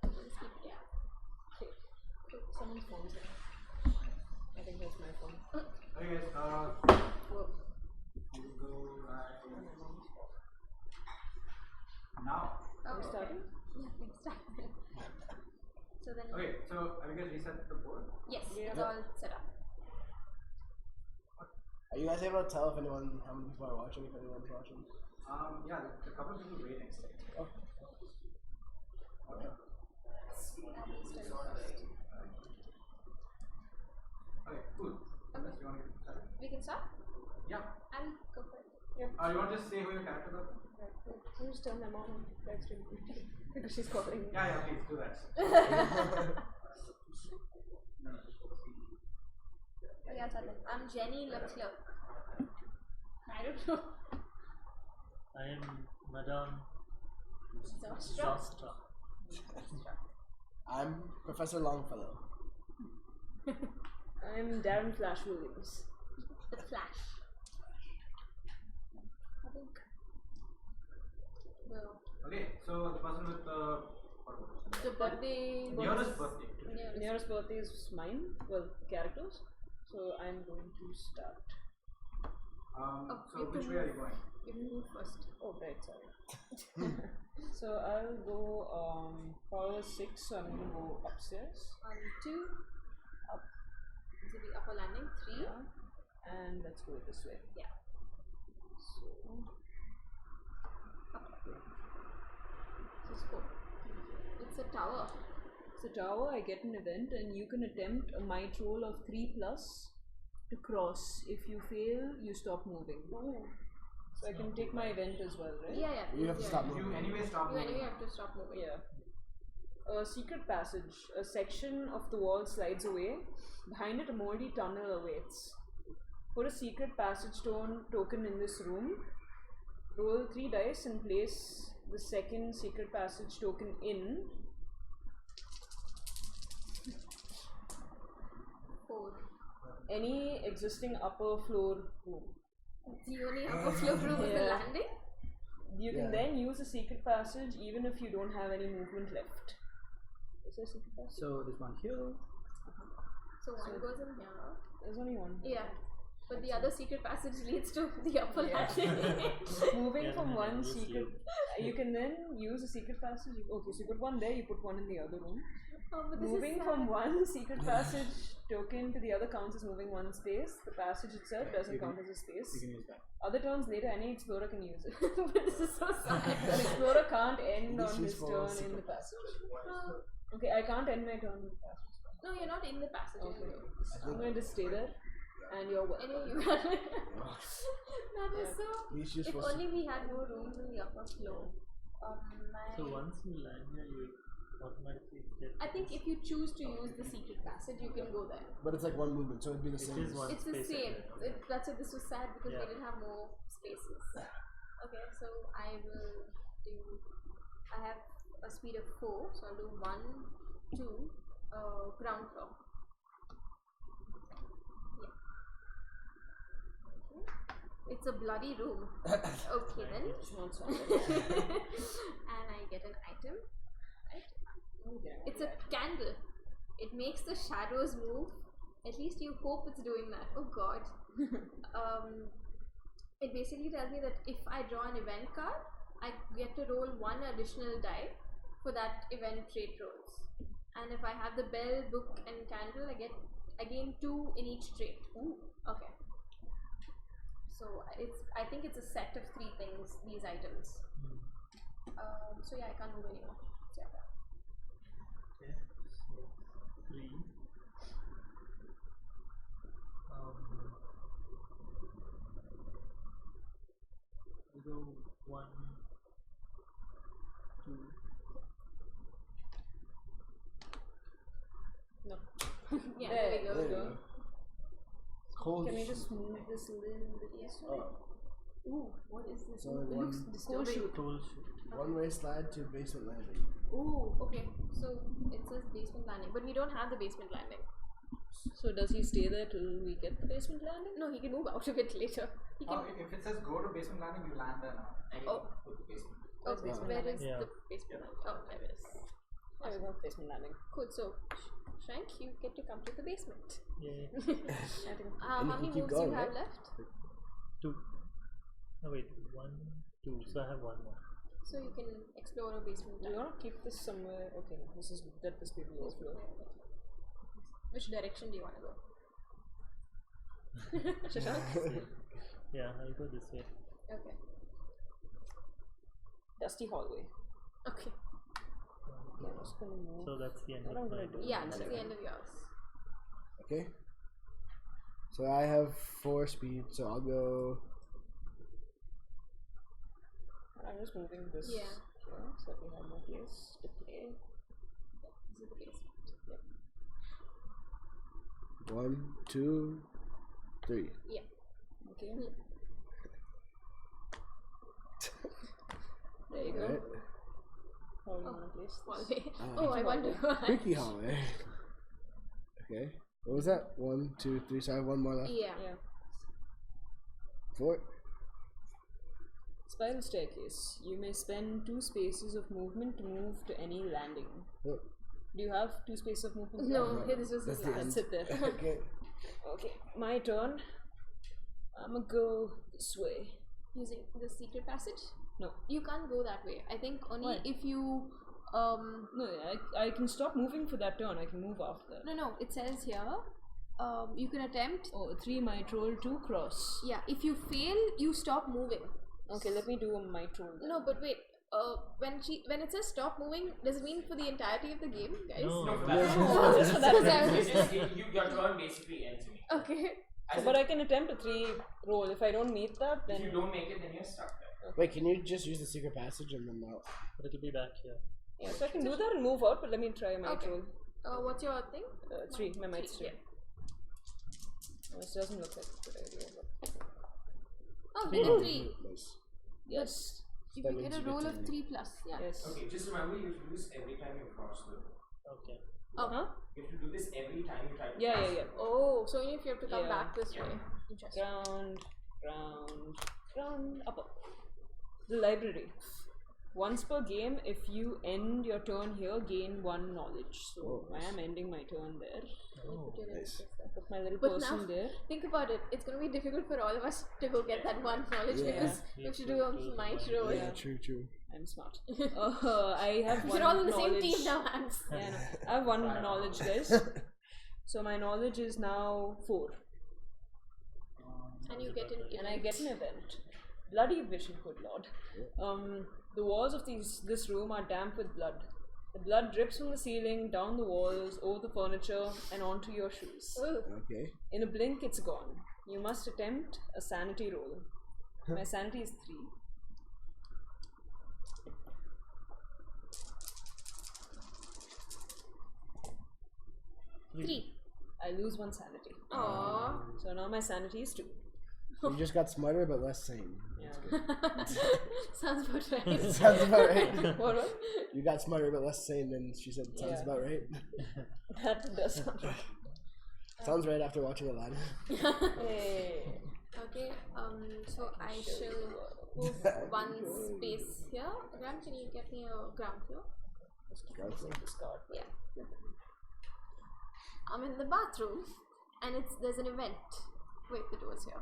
Just keep it. Okay. Someone's phone's here. I think that's my phone. Okay, guys. Whoa. You go now. Are we starting? Yeah, we start. So then. Okay, so Abigail reset the board. Yes, it's all set up. Are you guys able to tell if anyone, how many people are watching, if anyone's watching? Yeah, there's a couple of people waiting. Oh. Okay. Okay, cool. Unless you want to get started. We can start? Yeah. I'll go for it. Yeah. You want to just say who your characters are? I'll just turn them on live stream because she's calling me. Yeah, please do that. Oh yeah, tell them. I'm Jenny Leclerc. I don't know. I am Madame Zastra. Zastra. I'm Professor Longfellow. I'm Darren Flash Williams. The Flash. I think. No. Okay, so the person with the birthday. nearest birthday. Nearest birthday is mine. Well, characters. So I'm going to start. So which way are you going? You can move first. Oh, right, sorry. So I'll go power 6, so I'm going to go upstairs. 2. Up. To the upper landing. 3. Yeah. And let's go this way. Yeah. So. Up. This is 4. It's a tower. It's a tower, I get an event, and you can attempt a might roll of 3+ to cross. If you fail, you stop moving. Oh. So I can take my event as well, right? Yeah. You have to stop moving. You anyway stop You moving. anyway have to stop moving. Yeah. A secret passage. A section of the wall slides away. Behind it, a moldy tunnel awaits. Put a secret passage stone token in this room. Roll 3 dice and place the second secret passage token in. 4. Any existing upper floor room. The only upper floor room is the landing. You can then use a secret passage even if you don't have any movement left. Is there a secret passage? So this one here. So one goes in here. There's only one. Yeah. But the other secret passage leads to the upper landing. Moving from one secret, you can then use a secret passage. Okay, so you put one there, you put one in the other room. Oh, but this Moving is from one secret passage token to the other counts as moving one space. The passage itself doesn't count as a space. You can use that. Other turns later, any explorer can use it. but this is so sad. An explorer can't end This on is his for turn in secret the passage. Oh. Okay, I can't end my turn in the passage. No, you're not in the passage. Okay. Anyway. I'm going to stay there. And you're welcome. Anyway, you got it. That is so. He's just If for only we had more rooms in the upper floor. So once you land here, you automatically get. I think if you choose to use the secret passage, you can go there. But it's like one movement, so it'd be the same. is one. It's the Space same. area. That's why this was sad because Yeah. we didn't have more spaces. Okay, so I will do. I have a speed of 4, so I'll do 1, 2, ground floor. Yeah. Okay. It's a bloody room. Okay then. And I get an item. Right? It's a candle. It makes the shadows move. At least you hope it's doing that. Oh god. It basically tells me that if I draw an event card, I get to roll 1 additional die for that event trait rolls. And if I have the bell, book and candle, I gain 2 in each trait. Ooh. Okay. So I think it's a set of 3 things, these items. So yeah, I can't move anymore. So yeah. Okay, so 3. We go 1, 2. No. Yeah, there we go. There you go. Cold. Can we just move this a little bit? Yes. Ooh, what is this? So Ooh, it looks one- disturbing. Toll shoot. One-way slide to basement landing. Ooh, okay. So it says basement landing, but we don't have the basement landing. So does he stay there till we get the basement landing? No, he can move out of it later. He can. If it says go to basement landing, you land there now. Oh. Put the basement. Oh, Basement where landing. is Yeah. the basement landing? Oh, there it is. Yeah, we're going to basement landing. Cool. So, Shank, you get to come to the basement. Yeah. How many keep moves going, you have right? left? 2. Oh wait, 1, 2. So I have 1 more. So you can explore a basement. Do you want to keep this somewhere? Okay, this is let this be the overflow. Which direction do you want to go? Shashaank? Yeah, I'll go this way. Okay. Dusty hallway. Okay. Okay, I'm just gonna move. So that's the end What of I'm my gonna do? Yeah, that's the end of yours. Okay. So I have 4 speed, so I'll go. I'm just moving this Yeah. here so that we have more place to play. This is the basement. Yep. 1, 2, 3. Yeah. Okay. Hmm. There you go. Alright. How do you want to place this? Hallway. Ah, Oh, I wonder. Creaky hallway. Okay. What was that? 1, 2, 3. So I have 1 more left. Yeah. Yeah. 4. Spiral staircase. You may spend 2 spaces of movement to move to any landing. Oh, Do you have 2 spaces of movement? No, this was that's his the last. end. That's it there. Okay. Okay, my turn. I'ma go this way. Using the secret passage? No. You can't go that way. I think only Why? if you No, I can stop moving for that turn. I can move after that. no, it says here you can attempt. Oh, 3 might roll 2 cross. Yeah, if you fail, you stop moving. Okay, let me do a might roll then. No, but wait. When it says stop moving, does it mean for the entirety of the game, guys? No. No, Just for that. your turn basically ends me. Okay. So, but I can attempt a 3 roll. If I don't meet that, If then you don't make it, then you're stuck there. Wait, can you just use the secret passage and then I'll. But it'll be back here. yeah. So I can do that and move out. But let me try a might Okay. roll. What's your thing? 3. My might's 3. Yeah. This doesn't look like a good idea. But Oh, you get 3. Nice. yes. If That you get means a you get roll of 10. 3 plus, yeah. Yes. Okay, just remember you have to do this every time you cross the. Okay. Oh. Huh? You have to do this every time you try to Yeah, cross yeah, yeah. Oh, so if you have to come Yeah. back this Yeah. way. Interesting. Ground, upper. The library. Once per game, if you end your turn here, gain 1 knowledge. So Oh, I nice. am ending my turn there. Oh. Put your little Nice. stuff there. Put my little But person now- there. Think about it. It's going to be difficult for all of us to go get that 1 knowledge Yeah. because we have to do a might roll. Yeah, true. I'm smart. I have 1 We're all on the same knowledge. team now, Hans. Yeah, no. I have 1 knowledge, guys. So my knowledge is now 4. And you get an And I get an event. Bloody vision, good lord. The walls of this room are damp with blood. The blood drips from the ceiling, down the walls, over the furniture, and onto your shoes. Ooh. Okay. In a blink, it's gone. You must attempt a sanity roll. My sanity is 3. Three. I lose 1 sanity. Aww. So now my sanity is 2. You just got smarter but less sane. Yeah. Sounds about right. Sounds about right. What? You got smarter but less sane than she said. Sounds Yeah. about right. That does sound right. Sounds right after watching Aladdin. Hey. Okay, so I shall move 1 space here. Graham, can you get me a ground floor? Discard. Yeah. I'm in the bathroom and there's an event. Wait, the door's here.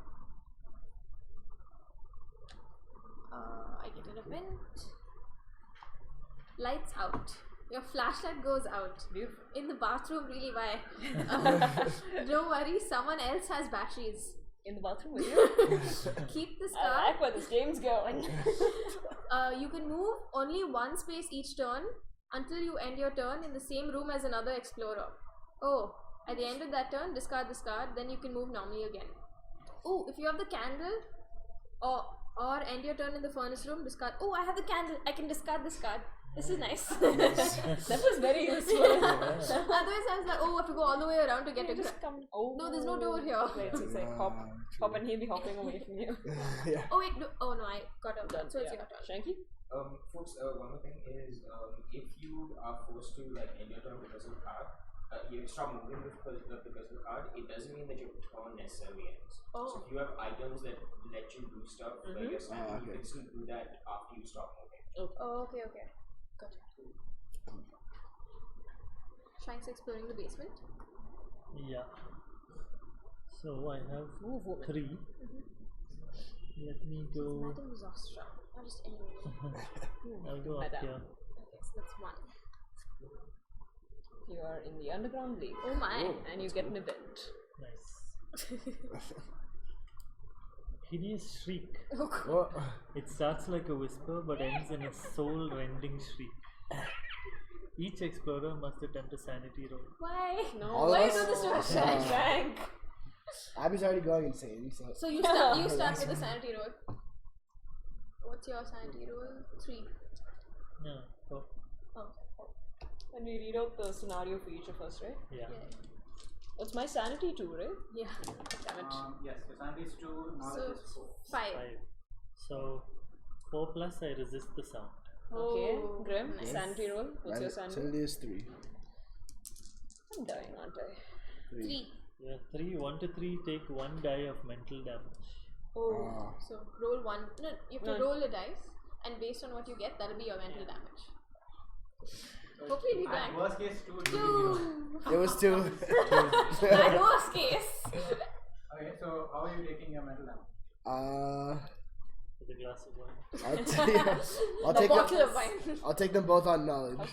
I get an event. Lights out. Your flashlight goes out. Beautiful. In the bathroom, really? Why? Don't worry, someone else has batteries. In the bathroom with you? Keep this I car. like where this game's going. You can move only 1 space each turn until you end your turn in the same room as another explorer. Oh, at the end of that turn, discard this card, then you can move normally again. Oh, if you have the candle, or end your turn in the furnace room, discard. Oh, I have the candle, I can discard this card. This is nice. That was very useful. Otherwise, I was like, oh, I have to go all the way around to get a Just come. Oh. No, there's no door here. Wait, so it's like hop and he'll be hopping away from you. Yeah. Oh, wait, no, oh no, I got out. Done. So it's Yeah. your turn. Shanky? Folks, one more thing is if you are forced to end your turn because of the card, you stop moving because of the card, it doesn't mean that your turn necessarily ends. Oh. So if you have items that let you do stuff like your snapping, you can still do that after you stop moving. Oh, okay. Gotcha. Shank's exploring the basement. Yeah. So I have 3. Let me He's go. Madame Zostra, not just anyone. I'll go up Madame. here. Okay, so that's 1. You are in the underground lake. Oh my. And you get an event. Nice. Hideous shriek. Oh god. What? It starts like a whisper but ends in a soul-rending shriek. Each explorer must attempt a sanity roll. Why? No. All Why of you do us? this to us, Shank? Shank. Abby's already going insane. So So you start with the sanity roll. What's your sanity roll? 3. No. Oh, Oh. And we read out the scenario for each of us, right? yeah. Yeah. It's my sanity too, right? Yeah. Damn it. Yes, your sanity is 2, knowledge So is 4. 5. 5. So 4 plus I resist the sound. Okay, Oh, Grim, nice. sanity roll. What's your sanity? sanity is 3. I'm dying, aren't I? 3. Yeah, 3. 1 to 3 take 1 die of mental damage. Oh. Ah. So roll 1. No, you have to No. roll a dice, and based on what you get, that'll be your mental damage. Hopefully we At blank. worst case, 2 will be 0. 2. It was 2. At worst case. Okay, so how are you taking your mental damage? With a glass of wine. I'll The take bottle them, of wine. I'll take them both on knowledge.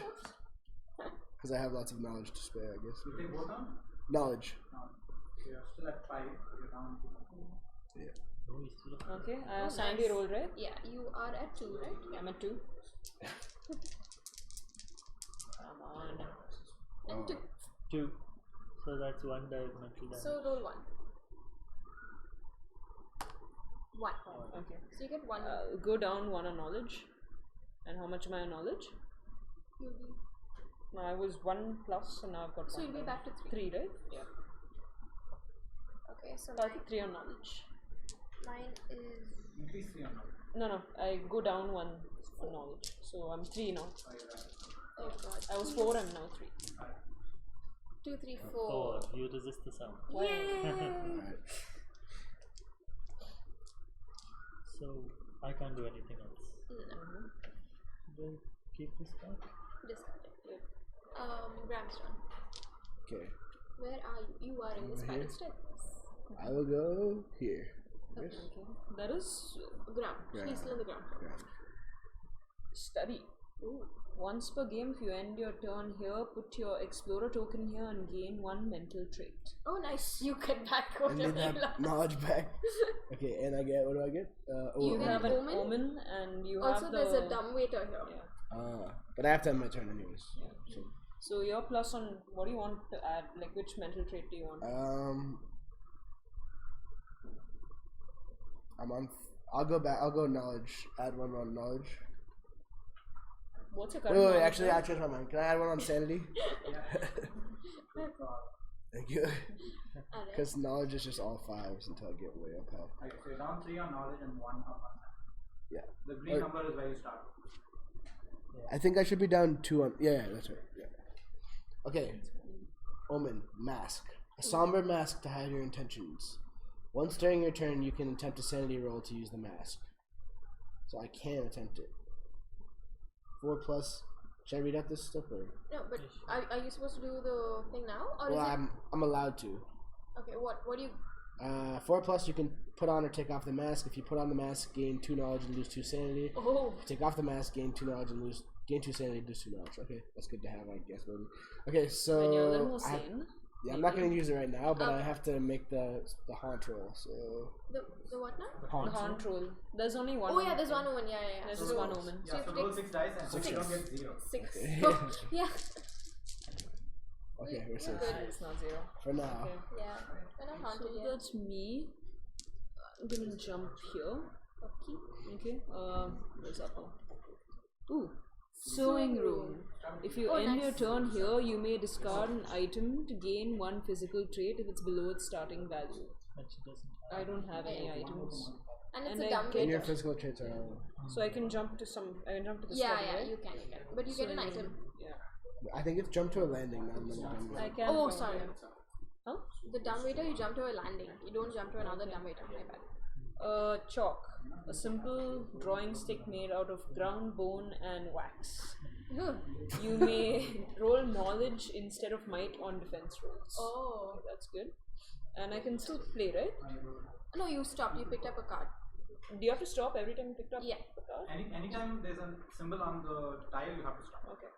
Because I have lots of knowledge to spare, I guess. You take both on? Knowledge. No. You're still at 5, so you're down to 2. Yeah. Oh, we still have Okay, I have Oh, sanity nice. roll, right? Yeah, you are at 2, right? I'm at 2. Come on. And 2. 2. So that's 1 die of mental damage. So roll 1. 1. Okay. So you get 1. Go down 1 on knowledge. And how much am I on knowledge? You'll be, No, I was 1 plus, and now I've got 1. so you'll be back to 3. 3, right? Yeah. Okay, so So I'll put 3 on knowledge. mine is. Increase 3 on knowledge. No, I go down 1 on knowledge. So I'm 3 now. Oh, you're right. Oh god. I was 4, I'm now 3. 2, 3, 4. 4. You resist the sound. Yay! Alright. So I can't do anything else. No, Do I keep this back? discard it. Graham's turn. Okay. Where are you? You are in the Over spiral here. staircase. I will go here. Yes? Okay. That is Ground. Yeah. He's still on the ground. Yeah. study. Ooh. Once per game, if you end your turn here, put your explorer token here and gain 1 mental trait. Oh, nice. You get back And whatever then you have lost. knowledge back. Okay, and I get, what do I get? You get have an an omen? omen, and you Also, have the. there's a dumbwaiter here. Yeah. But I have to have my turn anyways. So, So you're plus on. What do you want to add? Like, which mental trait do you want? I'm on. I'll go back. I'll go knowledge. Add 1 on knowledge. What's your Wait, current? wait, knowledge actually, rate? I changed my mind. Can I add 1 on sanity? Thank you. Alright. Because knowledge is just all 5s until I get way up high. Okay, so you're down 3 on knowledge and 1 up on sanity. Yeah. The green number is where you start. I think I should be down 2 on. Yeah, that's right. Yeah. Okay. Omen, mask. A somber mask to hide your intentions. Once during your turn, you can attempt a sanity roll to use the mask. So I can attempt it. 4 plus. Should I read out this stuff or? No, but are you supposed to do the thing now? Or Well, is it. I'm allowed to. Okay, what do you. 4 plus, you can put on or take off the mask. If you put on the mask, gain 2 knowledge and lose 2 sanity. Oh. If you take off the mask, gain 2 knowledge and gain 2 sanity, lose 2 knowledge. Okay, that's good to have, I guess. Maybe. Okay, so When you're a little more I have- sane. yeah, I'm not gonna use it right now, but Oh. I have to make the haunt roll. So The what now? The haunt. haunt roll. There's only one. Oh, yeah, there's one omen. Yeah. There's So- just one omen. So Yeah, you so have to roll take 6 dice and Six you don't dice. get 0. 6. Okay. Oh, yeah. Okay, we're Yeah, safe good. It's not 0. for now. Okay. Yeah. We're not So haunted yet. that's me. I'm gonna jump here. Okay. Okay. Where's that one? Ooh. Sewing room. If you Oh, end your nice. turn here, you may discard an item to gain 1 physical trait if it's below its starting value. But she doesn't have. I don't have any items. And it's And a I dumb get And your waiter. physical traits are all. So I can jump to some. I can jump to the Yeah, study, yeah, right? you can. But you get an item. Yeah. I think it's jump to a landing, not another dumb I waiter. can. Oh, find sorry. it. Huh? The dumb waiter, you jump to a landing. You don't jump to another dumb waiter. My bad. Chalk. A simple drawing stick made out of ground, bone, and wax. Ugh. You may roll knowledge instead of might on defense rolls. Oh. That's good. And I can still play, right? No, you stopped. You picked up a card. Do you have to stop every time you picked up Yeah. a card? Anytime there's a symbol on the tile, you have to stop. Okay.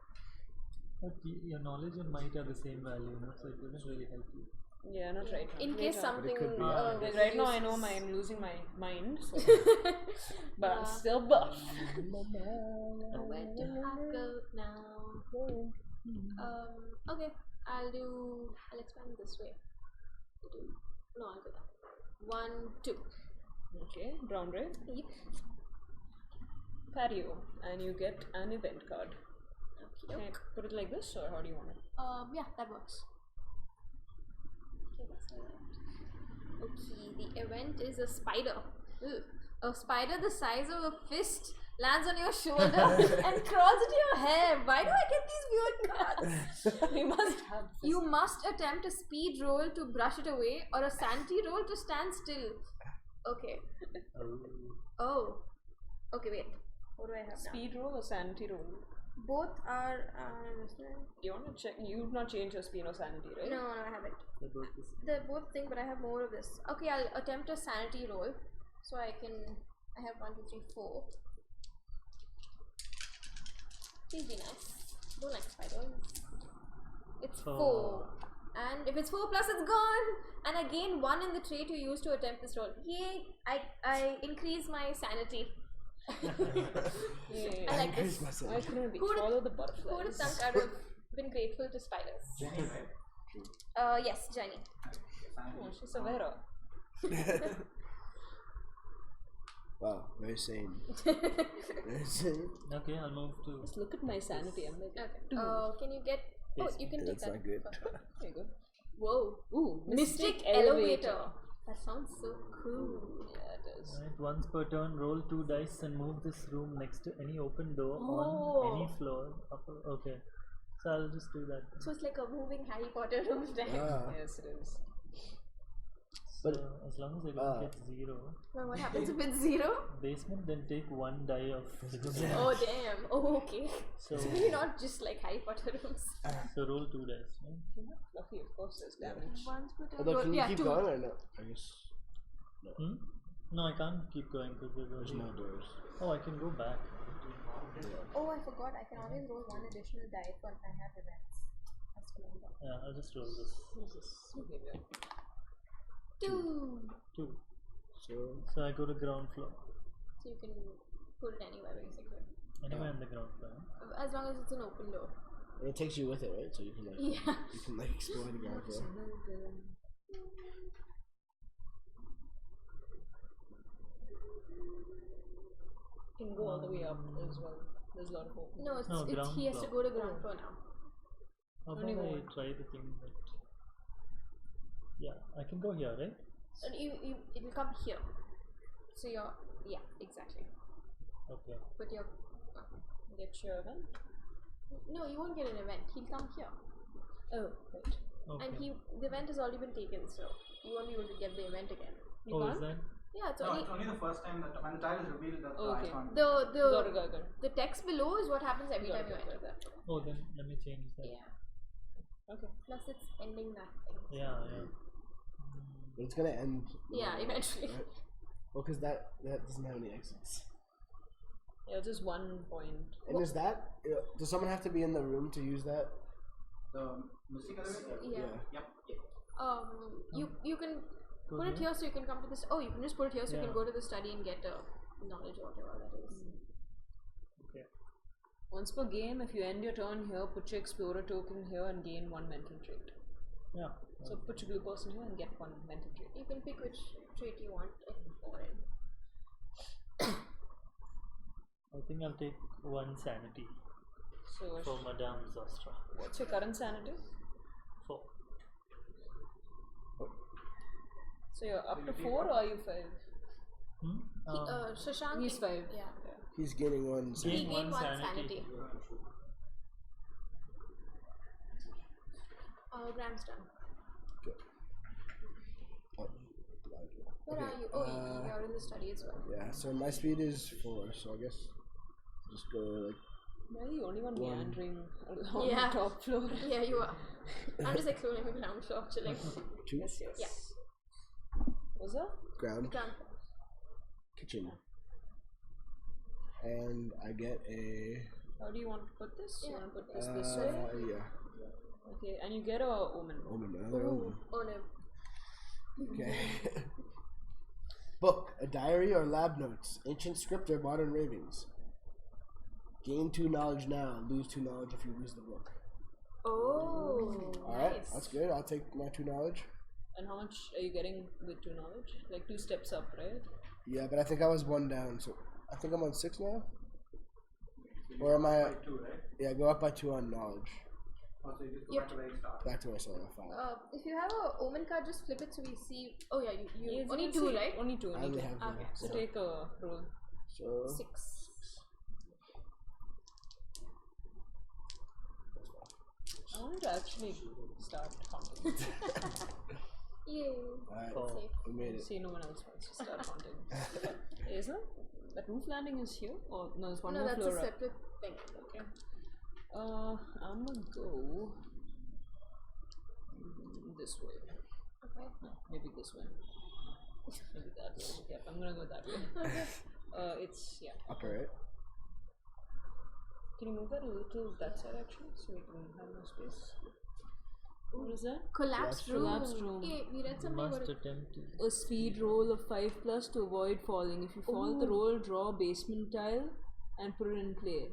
But your knowledge and might are the same value, no? So it doesn't really help you. Yeah, not right now. In case something. could be. Like right now, I know I'm losing my mind, so. But I'm still buff. Where do I go now? Okay. I'll expand this way. No, I'll go that. 1, 2. Okay, brown red. Yep. Patio, and you get an event card. Can I put it like this, or how do you want it? Yeah, that works. Okay, what's the event? Okay, the event is a spider. Ugh. A spider the size of a fist lands on your shoulder and crawls into your hair. Why do I get these weird cards? We must have. You must attempt a speed roll to brush it away or a sanity roll to stand still. Okay. Oh. Okay, wait. What do I have now? Speed roll or sanity roll? Both are. Do you want to check? You've not changed your speed or sanity, right? No, I haven't. They're both the same. They're both thing, but I have more of this. Okay, I'll attempt a sanity roll. So I have 1, 2, 3, 4. Please be nice. Don't like spiders. It's 4. And if it's 4 plus, it's gone. And I gain 1 in the trait you use to attempt this roll. Yay! I increase my sanity. Yeah. I like this. I couldn't be. Who'd- Follow the Who would have butterflies. thunk I would have been grateful to spiders? Jenny, right? Yes, Jenny. Oh, she's Savera. Wow, very sane. Very sane. Okay, I'll move to. Just look at my sanity. I'm like, Okay. Can you get? Oh, you can take That's that. not good. there you go. Whoa. Ooh, Mystic elevator. That sounds so cool. Yeah, it is. Right, once per turn, roll 2 dice and move this room next to any open door Oh. on any floor. Okay, so I'll just do that. So it's like a moving Harry Potter room there. Ah. Yes, it is. So But- as long as I don't get 0, Well, what happens if it's 0? basement, then take 1 die of physical Oh damage. damn. Oh okay. So, So maybe not just like Harry Potter rooms. so roll 2 dice, right? You're not fluffy, of course, there's damage. Once per turn. Although, can you Yeah, keep 2. going or no? I guess Hmm? No, I can't keep going because there's there's no already. doors. Oh, I can go back. Oh, I forgot. I can always roll 1 additional die when I have events. That's cool. Yeah, I'll just roll this. Behavior. 2. 2. So So I go to ground floor. So you can put it anywhere basically. Anywhere on the ground floor. Huh? As long as it's an open door. and it takes you with it, right? So you can like Yeah. you can like explore the ground floor. You can go all the way up as well. There's a lot of open. No, No, it's ground he has to floor. go to ground floor now. How Only about I one. try the thing that. Yeah, I can go here, right? And it will come here. So yeah, exactly. Okay. But your Get your event. no, you won't get an event. He'll come here. Oh, right. Okay. And the event has already been taken, so you won't be able to get the event again. You Oh, can't? is that? Yeah, it's No, only it's only the first time that when the tile is revealed that the Okay. icon. Got it, the got it. the text below is what happens every Got time you it, enter that. Oh, then let me change that. Yeah. Okay. Plus it's ending that thing. Yeah, yeah. But it's gonna end. Yeah, eventually. Right? Well, because that doesn't have any exits. Yeah, just 1 point. And is that? Does someone have to be in the room to use that? The mystic elevator? Yeah. Yep. You can Go put it here? here so you can come to this. Oh, you can just put it here so you Yeah. can go to the study and get knowledge or whatever that is. Okay. Once per game, if you end your turn here, put your explorer token here and gain 1 mental trait. Yeah. So put your blue person here and get 1 mental trait. You can pick which trait you want it for in. I think I'll take 1 sanity So for Madame Zastra. what's your current sanity? 4. So you're up to 4 or are you 5? Hmm? Shashaank. He's 5. Yeah. He's gaining one. He sanity. gained 1 sanity. sanity. Graham's done. Oh, Where okay, are you? Oh, you're in the study as well. Yeah. So my speed is 4. So I guess just go like Why are you only one One. meandering on Yeah. the top floor? Yeah, you are. I'm just exploring the ground floor, chilling. 2. Yes. Yeah. What's that? Ground. Ground. Kitchen. And I get a. How do you want to put this? You Yeah. want to put this way? Yeah. Okay, and you get a omen. Omen. Another omen. Oh no. Okay. Book. A diary or lab notes. Ancient script or modern ravings. Gain 2 knowledge now. Lose 2 knowledge if you lose the book. Oh. Alright, Nice. that's good. I'll take my 2 knowledge. And how much are you getting with 2 knowledge? Like 2 steps up, right? Yeah, but I think I was 1 down, so I think I'm on 6 now. Or am I? By 2, right? Yeah, go up by 2 on knowledge. Oh, so you just go Yep. back to where you start. Back to where I started. 5. If you have a omen card, just flip it so we see. Oh yeah, you Yes, only you 2, see- right? Only 2. I Only only 2. have 1. Okay. So take a roll. So 6. I want to actually start counting. Yay. alright, Oh. we made it. See, no one else wants to start counting. Is it? That roof landing is here? Or no, there's one No, more that's floor a up. separate thing. Okay. I'm gonna go this way. Okay. No, maybe this way. Maybe that way. Yep, I'm gonna go that way. It's yeah. Upper right. Can you move that a little that side actually, so we can have more space? What is that? Collapsed room. Collapsed room. Okay, we read You something must about it. attempt it. A speed roll of 5+ to avoid falling. If you fall the roll, draw a basement tile and put it in play.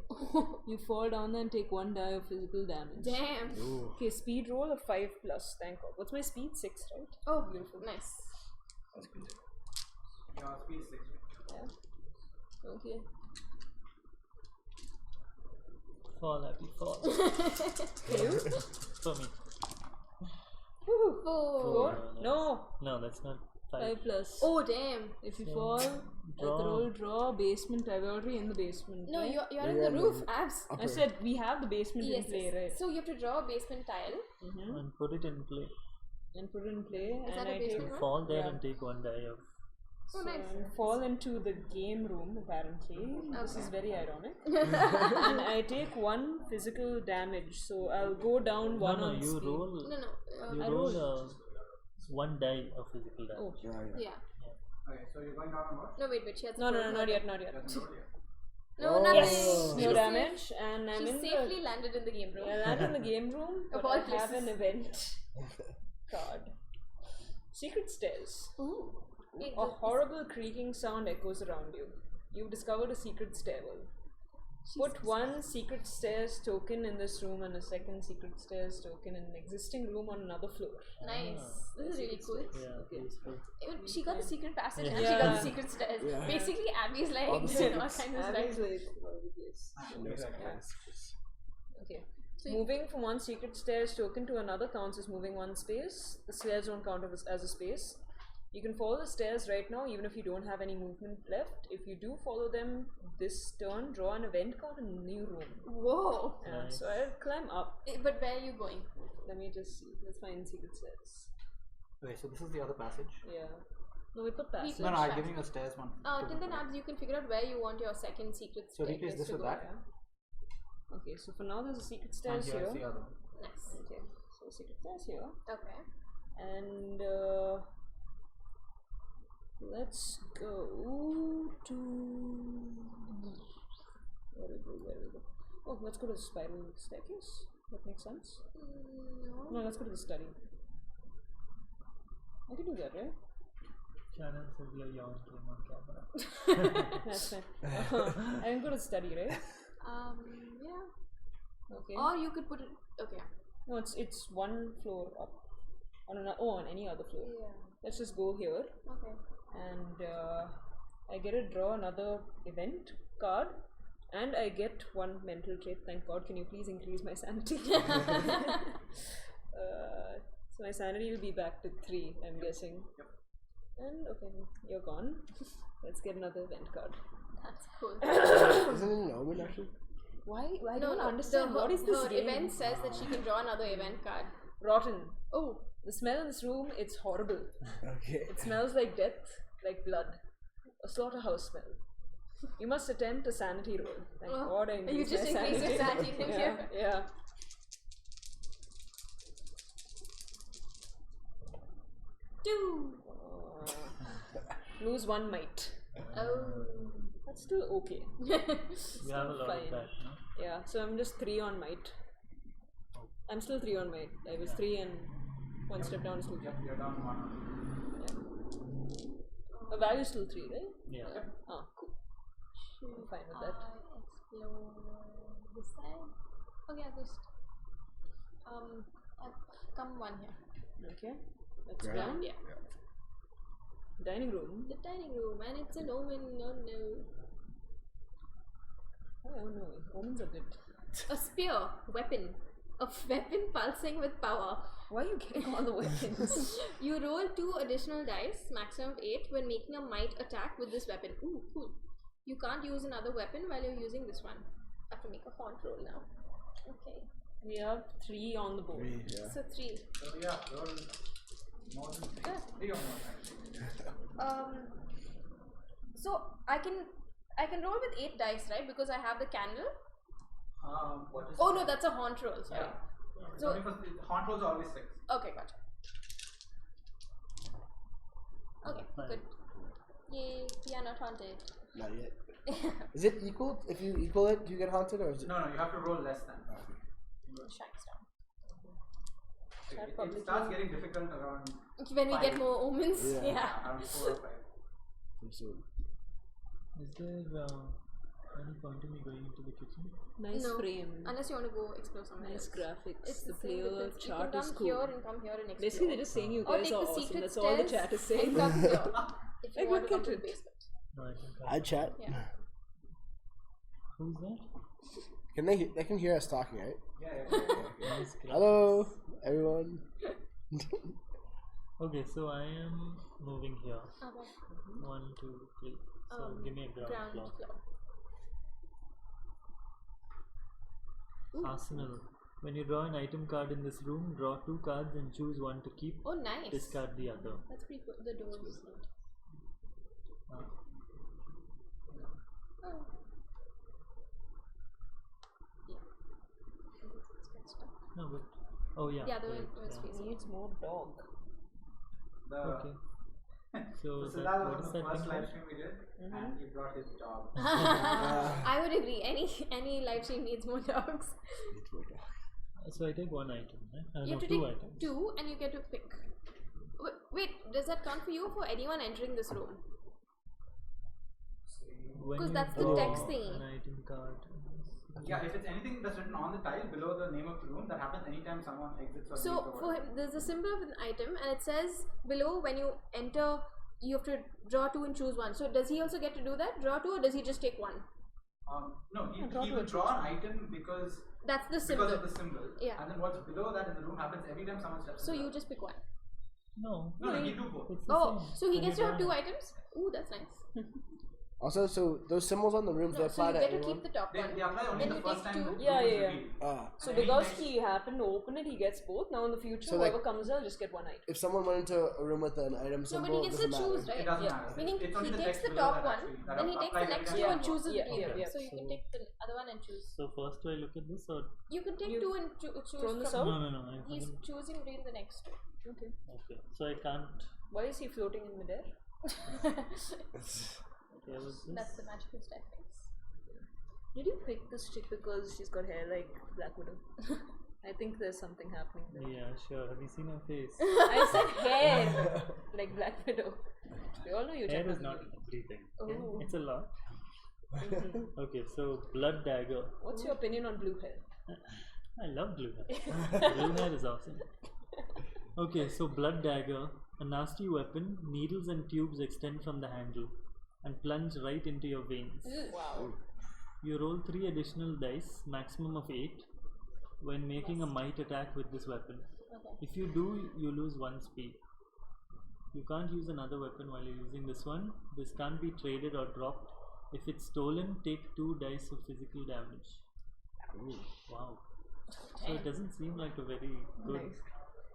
You fall down there and take 1 die of physical damage. Damn. Ooh, Okay, speed roll of 5+. Thank God. What's my speed? 6, right? Oh, Beautiful. nice. that's good. Yeah, speed 6. Yeah. Okay. Fall, Abby, fall. You? For me. Woohoo. 4. No. No, that's not 5. 5+. Oh, damn. If you fall at the Draw. roll, draw a basement tile. We're already in the basement. No, right? you're in You're the in roof, the- abs. Upper. I said we have the basement Yes, in play, yes. right? So you have to draw a basement tile. Mm-hmm. And put it in play. And put it in play. Is and that a I basement take one? Fall there Yeah. and take 1 die of. Oh, nice. fall into the game room apparently. This is very ironic. Oh, And I take 1 physical damage, so I'll go down 1 No, on you speed. roll. No, no. You I roll 1 die of physical damage. Oh. Yeah, yeah. Yeah. Okay, so you're going down on what? No, wait, she has No, a no, full not card. yet, not yet. Doesn't roll yet. No, Oh. nothing. Yes. No She's damage, and I'm She's in safely the. landed in the game room. I land in the game room, Of but all I have places. an event card. Secret stairs. Ooh. Wait, A horrible creaking sound echoes around you. You've discovered a secret stairwell. Put 1 secret stairs token in this room and a 2nd secret stairs token in an existing room on another floor. Nice. This is really cool. Yeah, peaceful. She got the secret passage and she Yeah. got the secret stairs. Yeah. Basically, Abby's like All the doing all secrets. kinds of Abby's stuff. like all over the place. Okay. So you- Moving from 1 secret stairs token to another counts as moving 1 space. The stairs don't count as a space. You can follow the stairs right now even if you don't have any movement left. If you do follow them this turn, draw an event card in a new room. Whoa. Nice. So I'll climb up. But where are you going? Let me just see. Let's find secret stairs. Okay, so this is the other passage. Yeah. No, we put passage. No, no, I'm giving you a stairs one. Till then, Abs, you can figure out where you want your second secret So stair. replace this So with go, that. yeah. Okay, so for now there's a secret And stairs here's here. the other one. Nice. Okay, so secret stairs here. Okay. And let's go to where do we go? Oh, let's go to the spiral staircase. That makes sense. No. No, let's go to the study. I can do that, right? Channel says your yawn came on camera. That's fine. I can go to the study, right? Yeah. Okay. Or you could put it. Okay. No, it's 1 floor up. On any other floor. Yeah. Let's just go here. Okay. And I get to draw another event card, and I get 1 mental trait. Thank God. Can you please increase my sanity? So my sanity will be back to 3, I'm guessing. Yep. And okay, you're gone. Let's get another event card. That's cool. Isn't it an omen actually? Why? I No, don't no. understand. What is this her game? event says that she can draw another event card. Rotten. Oh. The smell in this room, it's horrible. Okay. It smells like death, like blood. A slaughterhouse smell. You must attempt a sanity roll. Thank God I You increased just my increase your sanity, thank yeah, you. yeah. 2. Lose 1 might. Oh. That's still okay. We have a lot fine. of that, no? Yeah, so I'm just 3 on might. I'm still 3 on might. I was 3 and 1 step down is still 3. Yep, you're down 1. The value is still 3, right? Yeah. Ah, cool. I'm fine with that. Explore this side. Okay, I'll just I'll come 1 here. Okay. That's Right. done. Yeah. Dining room. The dining room, and it's an omen. Oh no. Oh no, omens are good. A spear, weapon. A weapon pulsing with power. Why are you getting all the weapons? You roll 2 additional dice, maximum of 8, when making a might attack with this weapon. Ooh, cool. You can't use another weapon while you're using this one. I have to make a haunt roll now. Okay. We have 3 on the board. 3, yeah. So 3. So yeah, roll more than 3. Yeah. 3 or more actually. So I can roll with 8 dice, right? Because I have the candle. What is Oh no, that's a haunt roll. Sorry. Yeah. So- Only for haunt rolls are always 6. Okay, gotcha. Okay, Fine. good. Yay, we are not haunted. Not yet. Is it equal? If you equal it, do you get haunted, or is it? No, you have to roll less than. Shanks down. It starts getting difficult around When we get 5. more omens, Yeah. yeah. around 4 or 5. Pretty soon. Is there any point in me going into the kitchen? Nice No, frame. unless you want to go explore somewhere Nice else. graphics. It's the the same player difference. You chart can is come cool. here and come here and explore. Basically, they're just saying you or guys take are the awesome. secret That's all the stairs chat is saying. and come here if I you want to could come to get the it. basement. No, I think I chat. Yeah. Who's that? Can they can hear us talking, right? Yeah. Nice graphics. Hello, everyone. Okay, so I am moving here. Okay. 1, 2, 3. So give me a ground floor. Arsenal. When you draw an item card in this room, draw 2 cards and choose one to keep. Oh, nice. Discard the other. That's pretty cool. The door is neat. Uh, Oh. Yeah. It's sketched up. no, but oh yeah. Yeah, the way right, it was yeah. facing. Needs more dog. Okay. So So that, that what was is the that first thing live called? stream we did, and he brought his dog. I would agree. Any live stream needs more dogs. So I take 1 item, right? You No, have to 2 take items. 2 and you get to pick. Wait, does that count for you or for anyone entering this room? When 'Cause you that's the draw text thingy. an item card. Yeah, if it's anything that's written on the tile below the name of the room, that happens anytime someone exits or So leaves or for whatever. him, there's a symbol of an item and it says below when you enter, you have to draw 2 and choose 1. So does he also get to do that? Draw 2 or does he just take 1? No, he draw will to draw an item because That's the symbol. of the symbol. Yeah. And then what's below that in the room happens every time someone steps So in. you just pick 1. No. No, you do both. It's the Oh, same. so he When gets you to have draw 2 an- items? Ooh, that's nice. Also, so those symbols on the rooms, they No, so apply you to get to everyone. keep the top They one. apply only Then the you first take time 2. the room Yeah, is yeah, yeah. revealed. Ah, So And because anytime- he happened to open it, he gets both. Now in the future, So, whoever like- comes there, just get 1 item. if someone went into a room with an item No, symbol, but he it gets to doesn't choose, matter. right? It doesn't Yeah. matter. Meaning It's only he the takes text the below top that one, actually, that then he takes applies the every next time 2 and someone chooses Yeah, between yeah, them. yeah. So you can take the other one and choose. So first do I look at this or You can take You 2 and choose thrown this from. out? no? I He's haven't. choosing between the next 2. Okay. Okay. So I can't. Why is he floating in midair? Okay, what's this? That's the magical step face. Did you pick this chick because she's got hair like Black Widow? I think there's something happening there. Yeah, sure. Have you seen her face? I said hair like Black Widow. We all know you Hair check is on not the everything. Oh. It's a lot. Okay, so blood dagger. What's your opinion on blue hair? I love blue hair. Blue hair is awesome. Okay, so blood dagger, a nasty weapon. Needles and tubes extend from the handle and plunge right into your veins. Wow. You roll 3 additional dice, maximum of 8, when making a might attack with this weapon. Okay. If you do, you lose 1 speed. You can't use another weapon while you're using this one. This can't be traded or dropped. If it's stolen, take 2 dice of physical damage. Ooh. Wow. So it doesn't seem like a very good. Nice.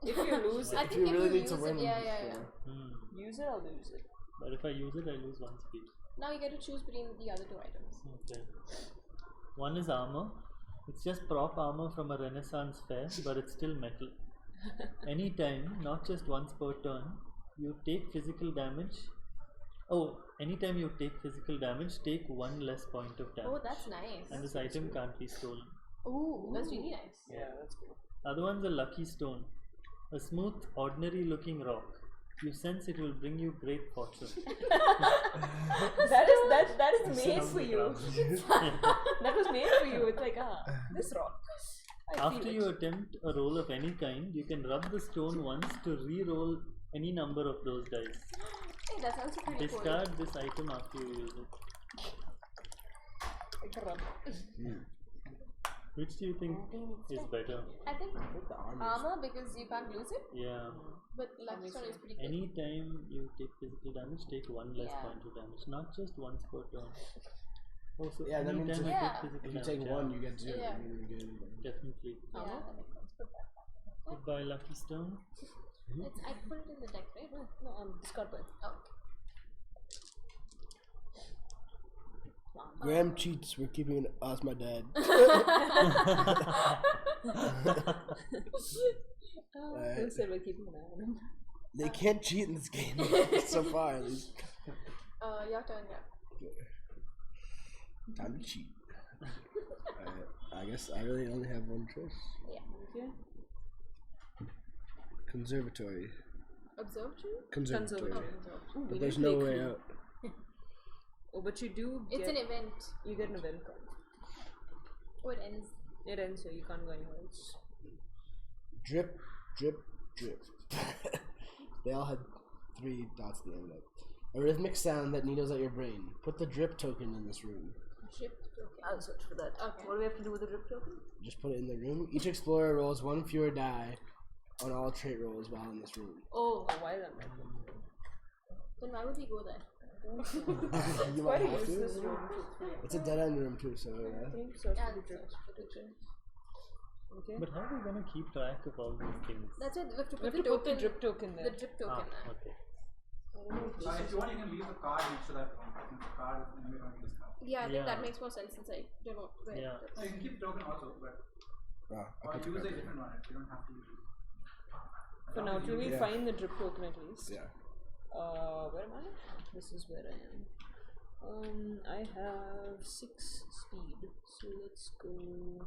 If you lose I it, think you if really you need use to it, win. yeah. Hmm. use it or lose it. But if I use it, I lose 1 speed. Now you get to choose between the other two items. Okay. One is armor. It's just prop armor from a Renaissance fair, but it's still metal. Anytime, not just once per turn, you take physical damage. Oh, anytime you take physical damage, take one less point of damage. Oh, that's nice. And this item can't be stolen. Ooh, that's really nice. Yeah, that's good. Other one's a lucky stone. A smooth, ordinary looking rock. You sense it will bring you great fortune. That is made for you. Yeah. That was made for you. It's like this rock. I After feel you it. attempt a roll of any kind, you can rub the stone once to re-roll any number of those dice. Hey, that sounds pretty cool. Discard this item after you use it. Like a rub. Which do you think is better? I think With the armor. armor because you can't lose it, Yeah. but lucky stone is pretty good. Anytime you take physical damage, take one less Yeah. point of damage. Not just once per turn. Also, Yeah, that means anytime you Yeah. take physical If you damage, take one, you get 0. Yeah. You get anything. definitely. Yeah, that makes sense. Put that back. Goodbye, lucky stone. I put it in the deck, right? No, discard point. Oh. Graham cheats. We're keeping it. Ask my dad. Who said we're keeping an eye on him? They can't cheat in this game so far. At least. Your turn, yeah. Time to cheat. I guess I really only have one choice. Yeah. Okay. Conservatory. Observatory? Conservatory. Ooh, we But there's didn't no play way Clue. out. Oh, but you do get. It's an event. You get an event card. Oh, it ends. It ends, so you can't go anywhere else. Drip, drip, drip. They all had 3 dots at the end of it. A rhythmic sound that needles at your brain. Put the drip token in this room. Drip token. I'll search for that. Okay. What do we have to do with the drip token? Just put it in the room. Each explorer rolls 1 fewer die on all trait rolls while in this room. Oh, why then? Then why would we go there? You Quite might a have useless to. room. It's a dead end room too, so yeah. Okay, search Yeah, for the that's drip. right. Okay. But how are we gonna keep track of all these things? That's it. We have to We put have the to put the token. drip token there. The drip token. Okay. If you want, you can leave the card next to that room. Since the card is anyway going to be discarded. Yeah, I think Yeah. that makes more sense since I don't know where. Yeah. No, you can keep the token also, but I or put the use a card. different one. You don't have to use it. For now, till we Yeah. find the drip token at least. Yeah. Where am I? This is where I am. I have 6 speed, so let's go.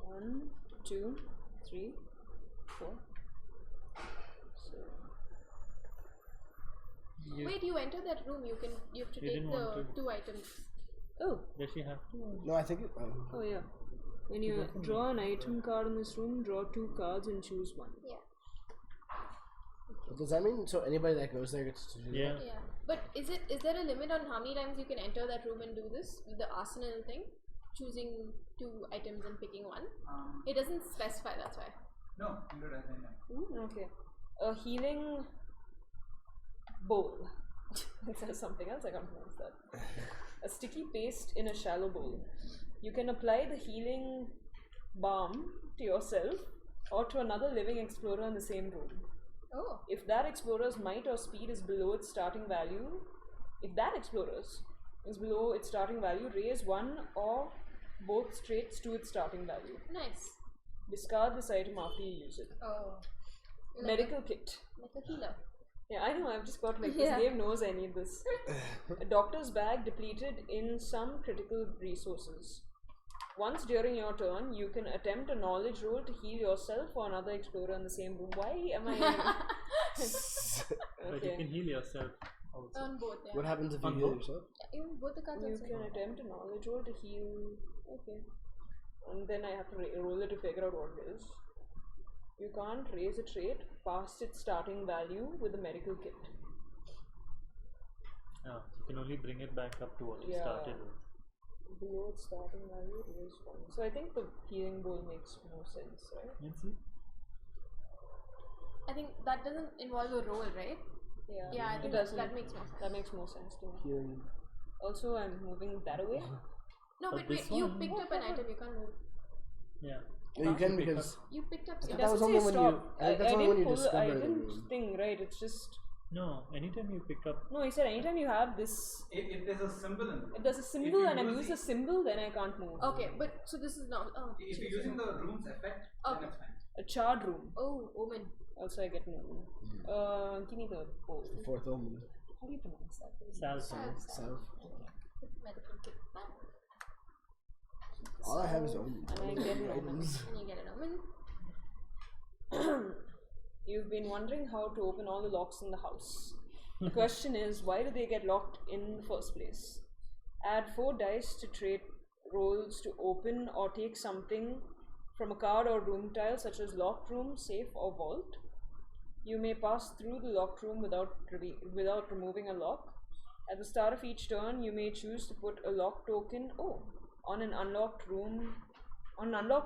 1, 2, 3, 4. So Wait, you enter that room. You have to You take didn't the want to. 2 items. oh Does she have to? No, I think it. oh yeah. When you draw an item card in this room, draw 2 cards and choose one. Yeah. But does that mean so anybody that goes there gets to do Yeah. that? Yeah. But is there a limit on how many times you can enter that room and do this with the arsenal thing? Choosing 2 items and picking one. It doesn't specify. That's why. No, you do it as any Okay. A healing bowl. It says something else, I can't pronounce that. A sticky paste in a shallow bowl. You can apply the healing balm to yourself or to another living explorer in the same room. Oh. If that explorer's might or speed is below its starting value, raise one or both traits to its starting value. Nice. Discard this item after you use it. Oh. Medical kit. Like a healer. Yeah, I know, I've just got like Yeah. this game knows I need this. A doctor's bag depleted in some critical resources. Once during your turn, you can attempt a knowledge roll to heal yourself or another explorer in the same room. Why am I... But you can heal yourself also. On both, yeah. What happens if you On heal both? yourself? Yeah, even both the cards You are can attempt a knowledge roll to heal... Okay. And then I have to roll it to figure out what it is. You can't raise a trait past its starting value with a medical kit. Ah, you can only bring it back up to what you Yeah. started with. Below its starting value, raise one. So I think the healing bowl makes more sense, right? Let's see. I think that doesn't involve a roll, right? Yeah, Yeah, I it think doesn't. that makes more sense. That makes more sense to me. Healing. Also, I'm moving that away. No, But but this wait, you one- picked up an item, you can't move. Yeah. No, you can because You picked up I thought some. that was Doesn't only say when stop. you. I think that's only when you discover I the didn't room. think, right? It's just. No, anytime you pick up. No, he said anytime you have this. If there's a symbol in If there's a symbol and I use a symbol, then I can't move. Okay, but so this is not. Oh, If you're using the room's effect, Okay. then it's fine. A charred room. oh, Omen. Also, I get no. Give me the bowl. The fourth omen. How do you pronounce that? Salve. Self. Medical kit back. All I have is omens. And I get an omen. Items. And you get an Omen. You've been wondering how to open all the locks in the house. The question is, why do they get locked in the first place? Add 4 dice to trade rolls to open or take something from a card or room tile, such as locked room, safe, or vault. You may pass through the locked room without removing a lock. At the start of each turn, you may choose to put a lock token on an unlocked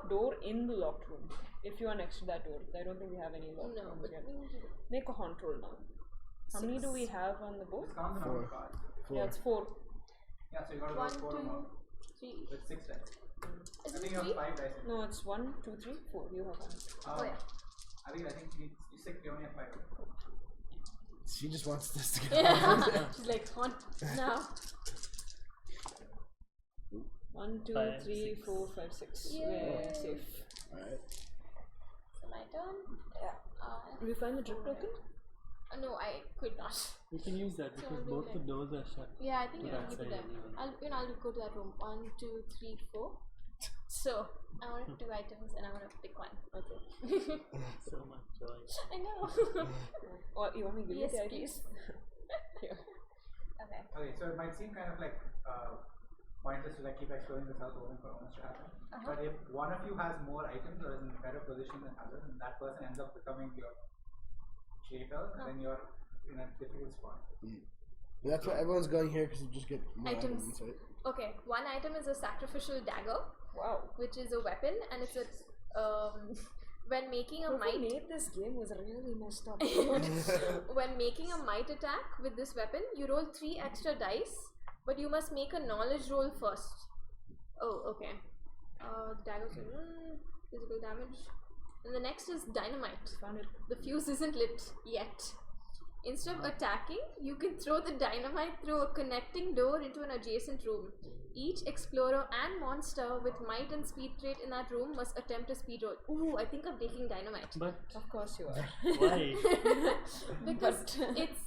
door in the locked room. If you are next to that door, I don't think we have any locked No, rooms but yet. we need to- Make a haunt roll now. How many do we have on the board? It's count the number of cards. Yeah, it's 4. Yeah, so you gotta 1, go 4 2, more. 3. With 6 dice. Is I it think you 3? have 5 dice. No, it's 1, 2, 3, 4. You have 1. Oh, yeah. I think you 6, you only have 5. She just wants this to go. Yeah. She's like, haunt now. 1, 2, 5, 3, 6. 4, 5, 6. Yay. Yeah, safe. Alright. So my turn. Did you find the drip token? No, I could not. You can use that because both the doors are shut. Yeah, I think To you that can keep it side there. I'll go to that room. 1, 2, 3, 4. So I wanted 2 items and I want to pick one. Okay. So much joy. I know. Or you want me to give Yes, you the please. ideas? Yeah. Okay. Okay, so it might seem kind of like pointless to like keep exploring this house open for almost to happen. But if one of you has more items or is in a better position than others, and that person ends up becoming your traitor, then you're in a difficult spot. That's why everyone's going here because you just get more Items. items, right? Okay. One item is a sacrificial dagger, Wow. which is a weapon, and it's a when making a Whoever might made this game was really messed up. when making a might attack with this weapon, you roll 3 extra dice, but you must make a knowledge roll first. Oh, okay. Dagger, physical damage. And the next is dynamite. Found it. The fuse isn't lit yet. Instead of attacking, you can throw the dynamite through a connecting door into an adjacent room. Each explorer and monster with might and speed trait in that room must attempt a speed roll. Ooh, I think I'm taking dynamite. But Of course you are. why? Because it's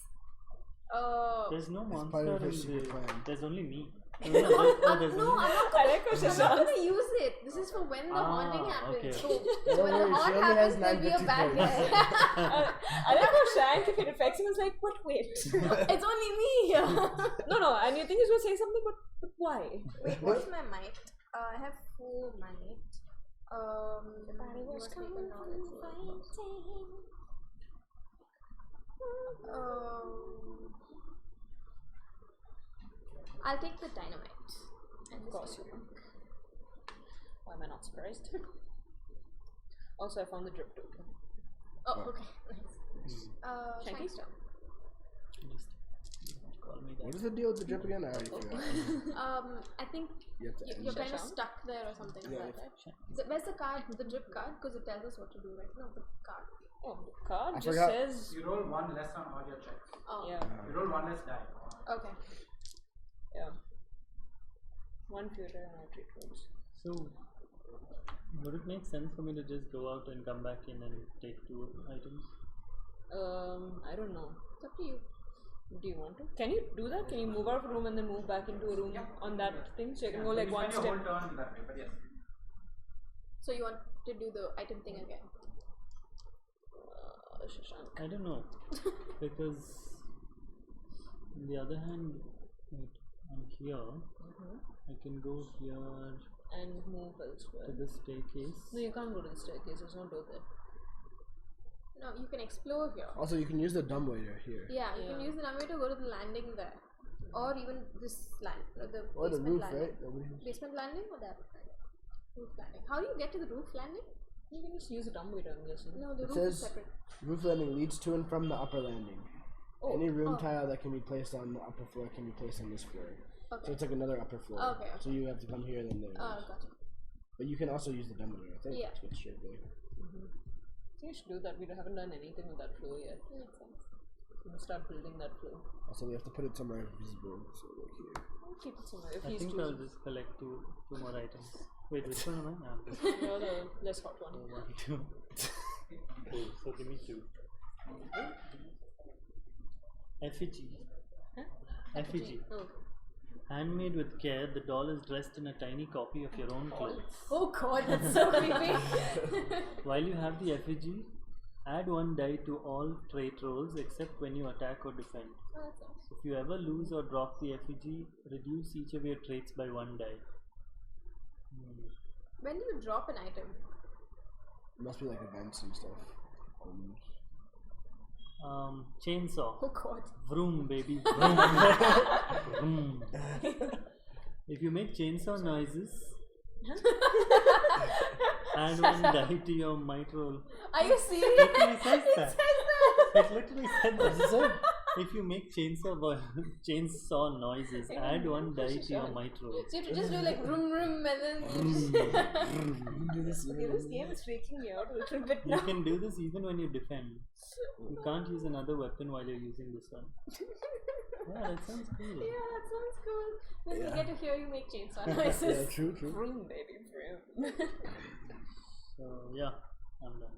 There's no part monster of her in secret the. plan. There's only me. Oh, there's no, only. I'm not I like what I'm not Shashaank. gonna use it. This is for when the haunting happens. okay. So Don't when the worry, she haunt only has happens, there'll be a 950 bad points. guy. I like how Shank, if it affects him, is like, but wait. It's only me. No, and you think he's going to say something, but why? Wait, what's my might? I have 4 might. The party was coming I'll take the dynamite. Of course you will. Why am I not surprised? Also, I found the drip token. Oh, okay. Nice. Shanky? Shank's turn. Just call me What that. is the deal with the drip again? I already forgot. I think You have to you're end kind of Shashaank? stuck there or something Yeah, like that, right? Where's the card? The drip card? Because it tells us what to do, right? No, the card. Oh, the card I just forgot. says. You roll 1 less on all your checks. Oh, Yeah, You roll 1 less die. okay. yeah. 1 fewer on our treat rolls. So, would it make sense for me to just go out and come back in and take 2 items? I don't know. It's up to you. Do you want to? Can you do that? Can you move out of a room and then move back into a room on that thing? So you can go like you one spend your step. whole turn that way, but yes. So you want to do the item thing again? Shashaank. I don't know. Because, on the other hand, wait, I'm here. I can go here And move elsewhere. to the staircase. No, you can't go to the staircase. There's no door there. No, you can explore here. Also, you can use the dumbwaiter here. Yeah, you can Yeah. use the runway to go to the landing there. Or even this land, the Or the basement roof, landing. right? Nobody- Basement landing or that? Roof landing. How do you get to the roof landing? You can just use a dumbwaiter, I'm guessing. No, the It roof is says separate. roof landing leads to and from the upper landing. Oh, Any room oh. tile that can be placed on the upper floor can be placed on this floor. So Okay. it's like another upper floor. Okay, So you have to come here then there. Gotcha. But you can also use the dumbwaiter, I think, Yeah. to get straight there. I think you should do that. We haven't done anything with that floor yet. Makes sense. We must start building that floor. Also, we have to put it somewhere visible, so like here. I'll keep it somewhere. If I he's think I'll choosing. just collect two more items. Wait, which one am I? No, the less hot one. Oh, 1, 2. Oh, so give me 2. Effigy. Huh? Effigy. Oh. Handmade with care, the doll is dressed in a tiny copy of your own clothes. Oh god, that's so creepy. While you have the effigy, add 1 die to all trait rolls except when you attack or defend. Oh, that's nice. If you ever lose or drop the effigy, reduce each of your traits by 1 die. When do you drop an item? It must be like events and stuff. Chainsaw. Oh god. Vroom, baby. Vroom. Vroom. If you make chainsaw noises, add 1 die to your might roll. Are you serious? Literally says It that. says that. It literally said that. If you make chainsaw noises, add 1 die to your might roll. So you have to just do like vroom vroom and then Do this. Okay, this game is freaking me out a little bit You now. can do this even when you defend. You can't use another weapon while you're using this one. Yeah, that sounds cool. Yeah, that sounds cool. Then Yeah. we get to hear you make chainsaw Yeah, noises. true. Vroom, baby, vroom. So yeah, I'm done.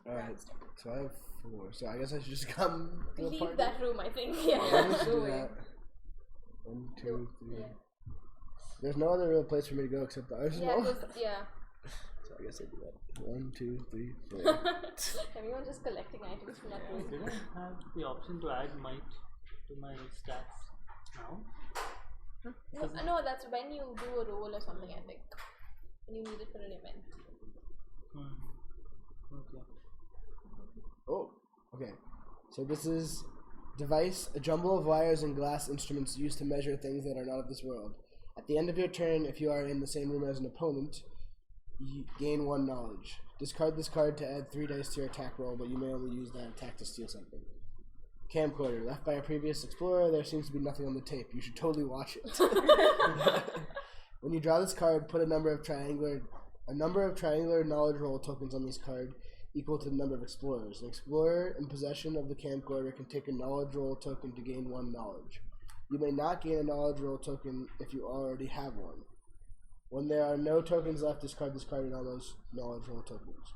Alright, so I have 4. So I guess I should just come to the Leave party. that room, I think. Yeah, Yeah. let's do away. that. 1, 2, 3. Yeah. There's no other real place for me to go except the Yeah, arsenal. 'cause- yeah. So I guess I do that. 1, 2, 3, 4. Everyone's just collecting items from that room. Did I have the option to add might to my stats now? No, that's when you do a roll or something, I think. When you need it for an event. Okay. Oh, okay. So this is device, a jumble of wires and glass instruments used to measure things that are not of this world. At the end of your turn, if you are in the same room as an opponent, you gain 1 knowledge. Discard this card to add 3 dice to your attack roll, but you may only use that attack to steal something. Camcorder, left by a previous explorer, there seems to be nothing on the tape. You should totally watch it. When you draw this card, put a number of triangular knowledge roll tokens on this card equal to the number of explorers. An explorer in possession of the camcorder can take a knowledge roll token to gain 1 knowledge. You may not gain a knowledge roll token if you already have one. When there are no tokens left, discard this card and all those knowledge roll tokens.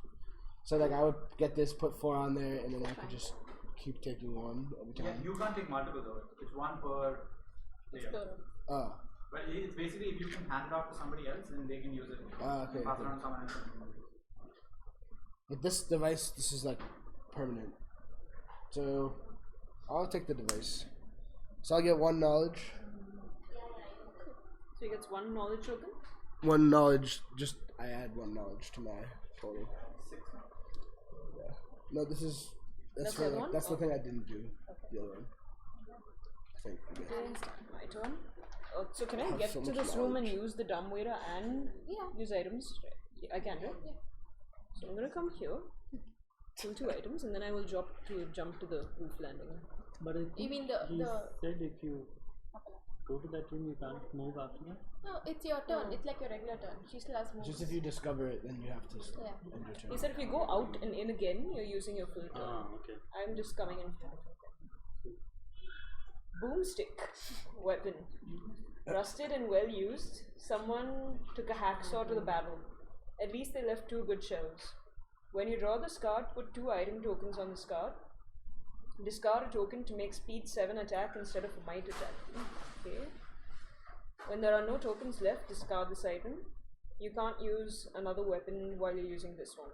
So like I would get this, put 4 on there, and then I could just keep taking 1 every Yeah, time. you can't take multiple though. It's 1 per player. Explorer. Oh, But it's basically if you can hand it off to somebody else, then they can use it. okay. Pass it Okay. on to someone else. With this device, this is like permanent. So I'll take the device. So I'll get 1 knowledge. So he gets 1 knowledge token. 1 knowledge, just I add 1 knowledge to my total. 6. Yeah. No, this is That's for the other like, one? that's the thing I didn't do. The other one. I think. Yeah. My turn. So can I have get so to much this room and knowledge. use the dumbwaiter and Yeah. use items? Yeah, I can, right? Yeah. So I'm gonna come here, kill 2 items, and then I will jump to the roof landing. But I think You mean he the said if you go to that room, you can't move after that. No, it's your turn. It's like your regular turn. She still has moves. Just if you discover it, then you have to Yeah. end your turn. He said if you go out and in again, you're using your full turn. Okay. I'm just coming in. Boomstick weapon. Rusted and well used, someone took a hacksaw to the battle. At least they left 2 good shells. When you draw this card, put 2 item tokens on this card. Discard a token to make speed 7 attack instead of a might attack. Okay. When there are no tokens left, discard this item. You can't use another weapon while you're using this one.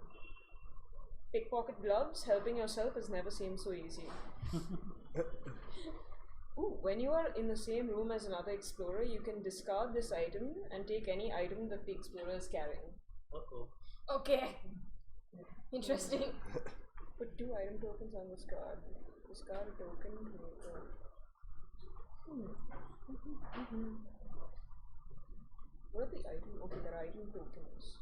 Pickpocket gloves, helping yourself has never seemed so easy. Ooh, when you are in the same room as another explorer, you can discard this item and take any item that the explorer is carrying. Uh-oh. Okay. Interesting. Put 2 item tokens on this card. Discard a token. What are the item? Okay, there are item tokens.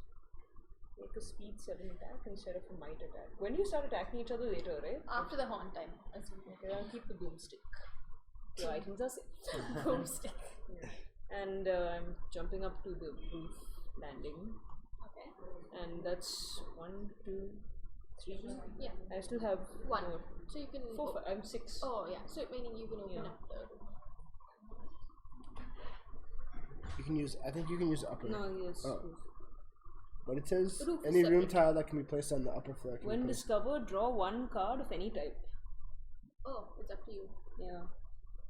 Make a speed 7 attack instead of a might attack. When do you start attacking each other later, right? After the haunt time. Okay, I'll keep the boomstick. Your items are safe. Boomstick. And I'm jumping up to the roof landing. Okay. And that's 1, 2, 3. Yeah. I still have 1. more. So you can. 4, 5, I'm 6. Oh yeah. So meaning you can open Yeah. up the room. You can use. I think you can use upper. No, yes. Oh. But it says Roof is any room separate. tile that can be placed on the upper floor. Can When be placed. discovered, draw 1 card of any type. Oh, it's up to you. Yeah.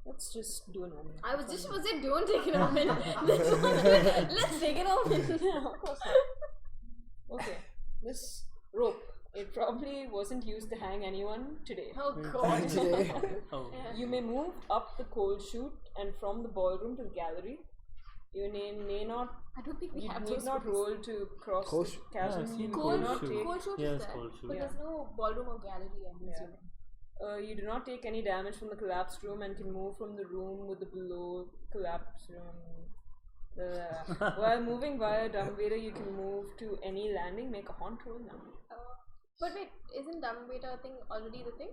Let's just do an omen. I was just was it don't take it omen. Let's take it omen. Yeah, of course not. Okay. This rope. It probably wasn't used to hang anyone today. Oh god. Today. Oh. Yeah. You may move up the coal chute and from the ballroom to the gallery. Your name may not. I don't think we You have need those not rules. roll to cross Coal the chute. chasm. Yeah, I've seen You Coal do not chute. take. Coal shoot Yes, is there, coal shoot. but Yeah. there's no ballroom or gallery. I'm Yeah. assuming. You do not take any damage from the collapsed room and can move from the room with the below collapsed room. While moving via dumbwaiter, you can move to any landing. Make a haunt roll now. But wait, isn't dumbwaiter thing already the thing?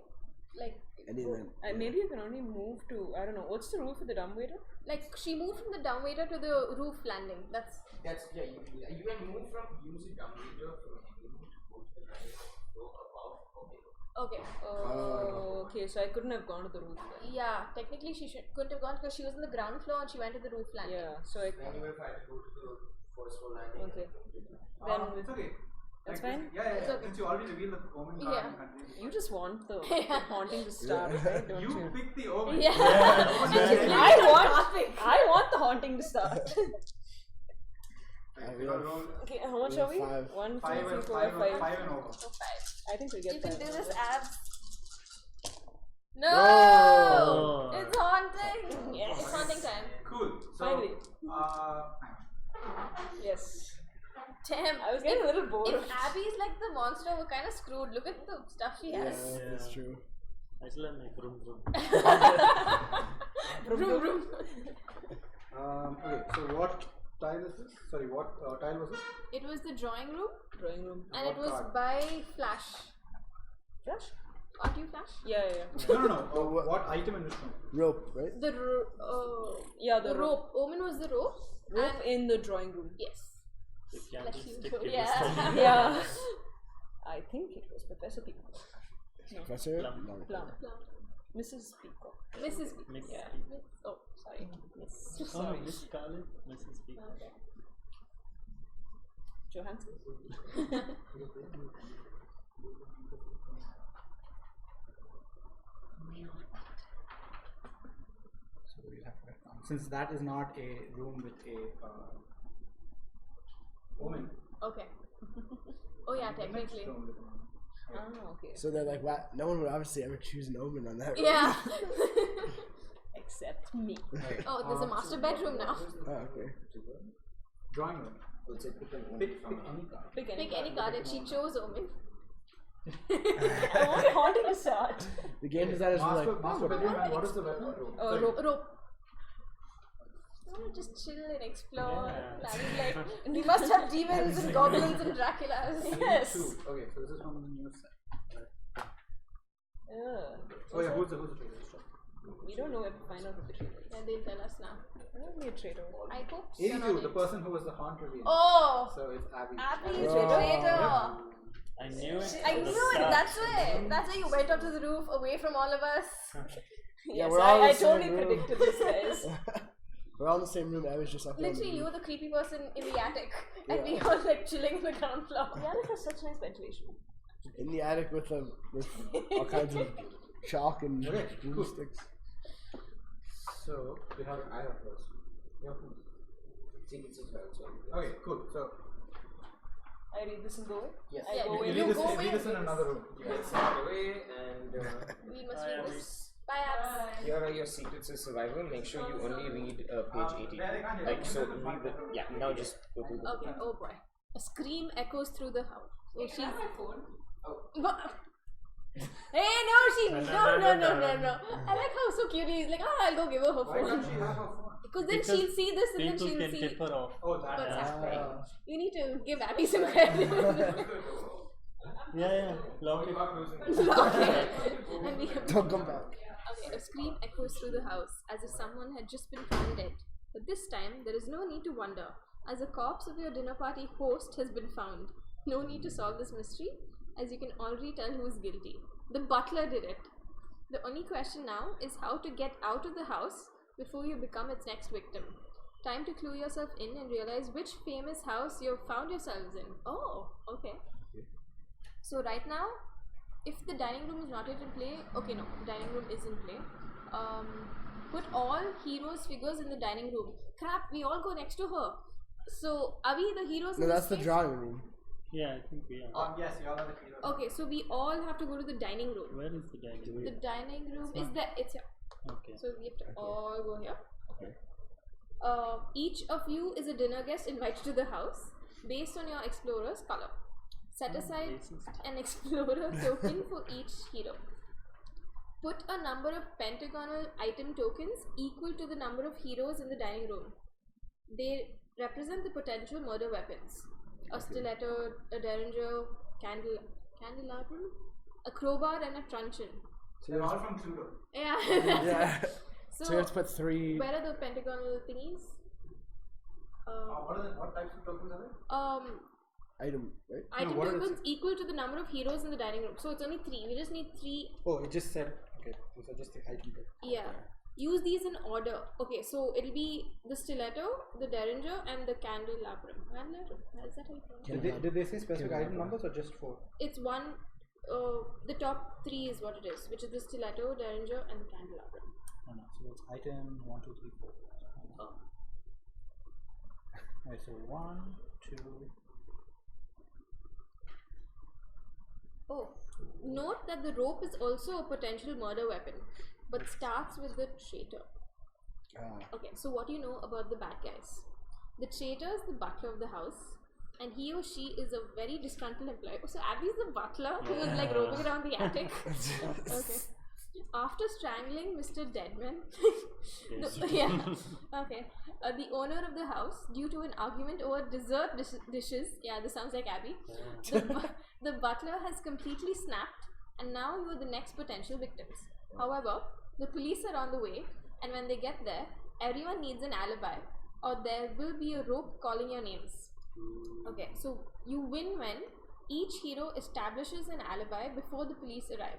Like, Any land. Maybe you can only move to. I don't know. What's the rule for the dumbwaiter? like she moved from the dumbwaiter to the roof landing. That's That's yeah. You can move from use a dumbwaiter from any room to go to the landing floor above or below. okay. Okay, so I couldn't have gone to the roof. Then. Yeah, technically she couldn't have gone because she was on the ground floor and she went to the roof landing. Yeah, so I. Then you will try to go to the first floor landing. Okay. Then it's okay. That's Like, fine? Yeah. It's okay. Since you already revealed the omen card, Yeah. you continue. You just want the haunting to start, right? Don't you? You pick the omen. Yeah. And And she's then- I literally want. laughing. I want the haunting to start. Like, you roll Okay, how much We are have we? 5. 1, 2, 5 3, and 4, 5 5. and 5 and over. Oh, 5. I think we'll get You can five do over. this abs. No! Oh. It's haunting! Yes. It's haunting time. Cool. So, Finally. uh, Yes. Damn. I was getting a little bored. If Abby's like the monster, we're kind of screwed. Look at the stuff she Yeah, has. that's true. I still have my vroom vroom. Vroom, vroom. okay, so what tile is this? Sorry, what tile was this? It was the drawing room Drawing room. and What it was card? by Flash. Flash? Aren't you Flash? Yeah, yeah, yeah. No. What item in this room? Rope, right? The Yeah, the rope. Omen was the rope. Rope And in the drawing room. yes. The Let you candlestick go. it was Yeah. telling. Yeah. I think it was Professor Peacock. Professor? Plum. No. Plum. Mrs. Peacock. Mrs. Miss. Yeah. Oh, sorry. Miss. Oh, no, Sorry. Miss Scarlet, Mrs. P. Johansson? So we'll have to write down. Since that is not a room with a omen. Okay. Oh yeah, the next technically. room with an omen. Ah, okay. So they're like, wow, no one would obviously ever choose an omen on that room. Yeah. Except me. Okay, Oh, there's a master bedroom now. Oh, okay. drawing room. It's a pick an Pick from any card. Pick any Pick any card and she chose Omen. I want haunting to start. The game designers were like, Master bedroom, and what is the bedroom? Sorry. Rope. Rope. I want to just chill and explore. Yeah. And like, we must have demons and goblins and Draculas. Yes. Two. Okay, so this is from the news side. Yeah. Oh yeah, who's the traitor? We don't know where to find out who the traitor is. And they'll tell us now. I don't be a traitor. I hope you're not 82, the it. person who was the haunt reveal. Oh! So it's Abby. Abby is Oh. a traitor. I knew it. I from the knew it. start. That's why. That's why you went up to the roof away from all of us. Yes, we're all in I the totally same room. predicted this, guys. we're all in the same room. I was just up there. Literally, you were the creepy person in the attic, and we Yeah. were like chilling on the ground floor. The attic has such nice ventilation. in the attic with all kinds of chalk and Okay, glue cool. sticks. So we have. I have first. Secrets as well. So Okay, cool. So I read this and go away? yes. I Yeah, go you away. read read go this away. in another room. You can send it away and We must Bye, read Abby. this. Bye, Abs. here are your secrets of survival. Make sure you only read page 80. Like so, read the now just go through the Okay. Oh boy. A scream echoes through the house. Oh, she's. What? Hey, no, she. No. I like how so cute he's like, oh, I'll go give her her Why can't phone. she have her phone? Because then Because she'll see this and then People she'll can see tip her off. Oh, that. what's Yeah. happening. Ah. You need to give Abby some credit. Yeah. Lock it. Okay. And we have Don't come back. Okay, a scream echoes through the house as if someone had just been found dead. But this time, there is no need to wonder. as a corpse of your dinner party host has been found. No need to solve this mystery, as you can already tell who is guilty. The butler did it. The only question now is how to get out of the house before you become its next victim. Time to clue yourself in and realize which famous house you've found yourselves in. Oh, okay. So right now, if the dining room is not yet in play, okay, no, the dining room is in play. Put all heroes' figures in the dining room. Crap, we all go next to her. So are we the heroes? No, in that's this the case? drawing room. Yeah, I think we are. Yes, you all are the heroes. Okay, so we all have to go to the dining room. Where is the dining room? The dining room is there. It's here. Okay. So we have to all go here. Okay. Each of you is a dinner guest invited to the house based on your explorer's color. Set aside Racist. an explorer token for each hero. Put a number of pentagonal item tokens equal to the number of heroes in the dining room. They represent the potential murder weapons. A stiletto, a derringer, candelabrum, a crowbar and a truncheon. They're all from Cluedo. Yeah. Yeah. So, So you have to put 3. where are the pentagonal thingies? What types of tokens are there? Item, right? Item what are the- tokens equal to the number of heroes in the dining room. So it's only 3. We just need 3. Oh, it just said, okay, those are just the item tokens. Yeah. Use these in order. Okay, so it'll be the stiletto, the derringer, and the candelabrum. Candelabrum? Is that how you pronounce it? Did they say specific item numbers or just 4? It's one. The top 3 is what it is, which is the stiletto, derringer, and the candelabrum. Oh, no, so it's item 1, 2, 3, 4. Oh. Alright, so 1, 2. Oh, note that the rope is also a potential murder weapon, but starts with the traitor. Okay, so what do you know about the bad guys? The traitor is the butler of the house, and he or she is a very disgruntled employee. So Abby's the butler who is like roaming around the attic. Okay. After strangling Mr. Deadman, the owner of the house, due to an argument over dessert dishes, yeah, this sounds like Abby, the butler has completely snapped, and now you are the next potential victims. However, the police are on the way, and when they get there, everyone needs an alibi, or there will be a rope calling your names. Okay, so you win when each hero establishes an alibi before the police arrive.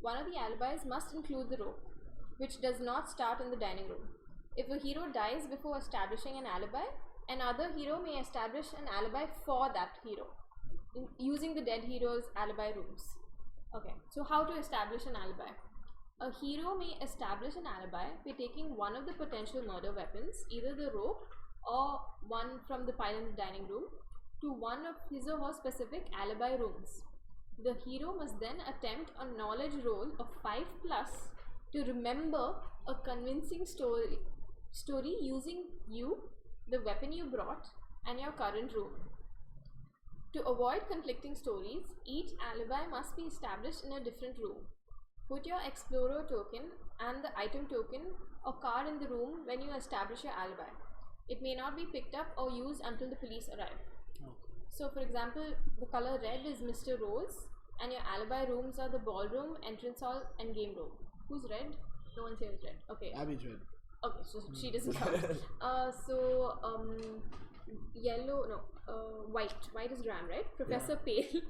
One of the alibis must include the rope, which does not start in the dining room. If a hero dies before establishing an alibi, another hero may establish an alibi for that hero, using the dead hero's alibi rooms. Okay, so how to establish an alibi? A hero may establish an alibi by taking one of the potential murder weapons, either the rope or one from the pile in the dining room, to one of his or her specific alibi rooms. The hero must then attempt a knowledge roll of 5+ to remember a convincing story using you, the weapon you brought, and your current room. To avoid conflicting stories, each alibi must be established in a different room. Put your explorer token and the item token or card in the room when you establish your alibi. It may not be picked up or used until the police arrive. So for example, the color red is Mr. Rose, and your alibi rooms are the ballroom, entrance hall, and game room. Who's red? No one's here is red. Okay. Abby's red. Okay, so she doesn't count. Yellow, no, white. White is Ram, right? Professor Pale.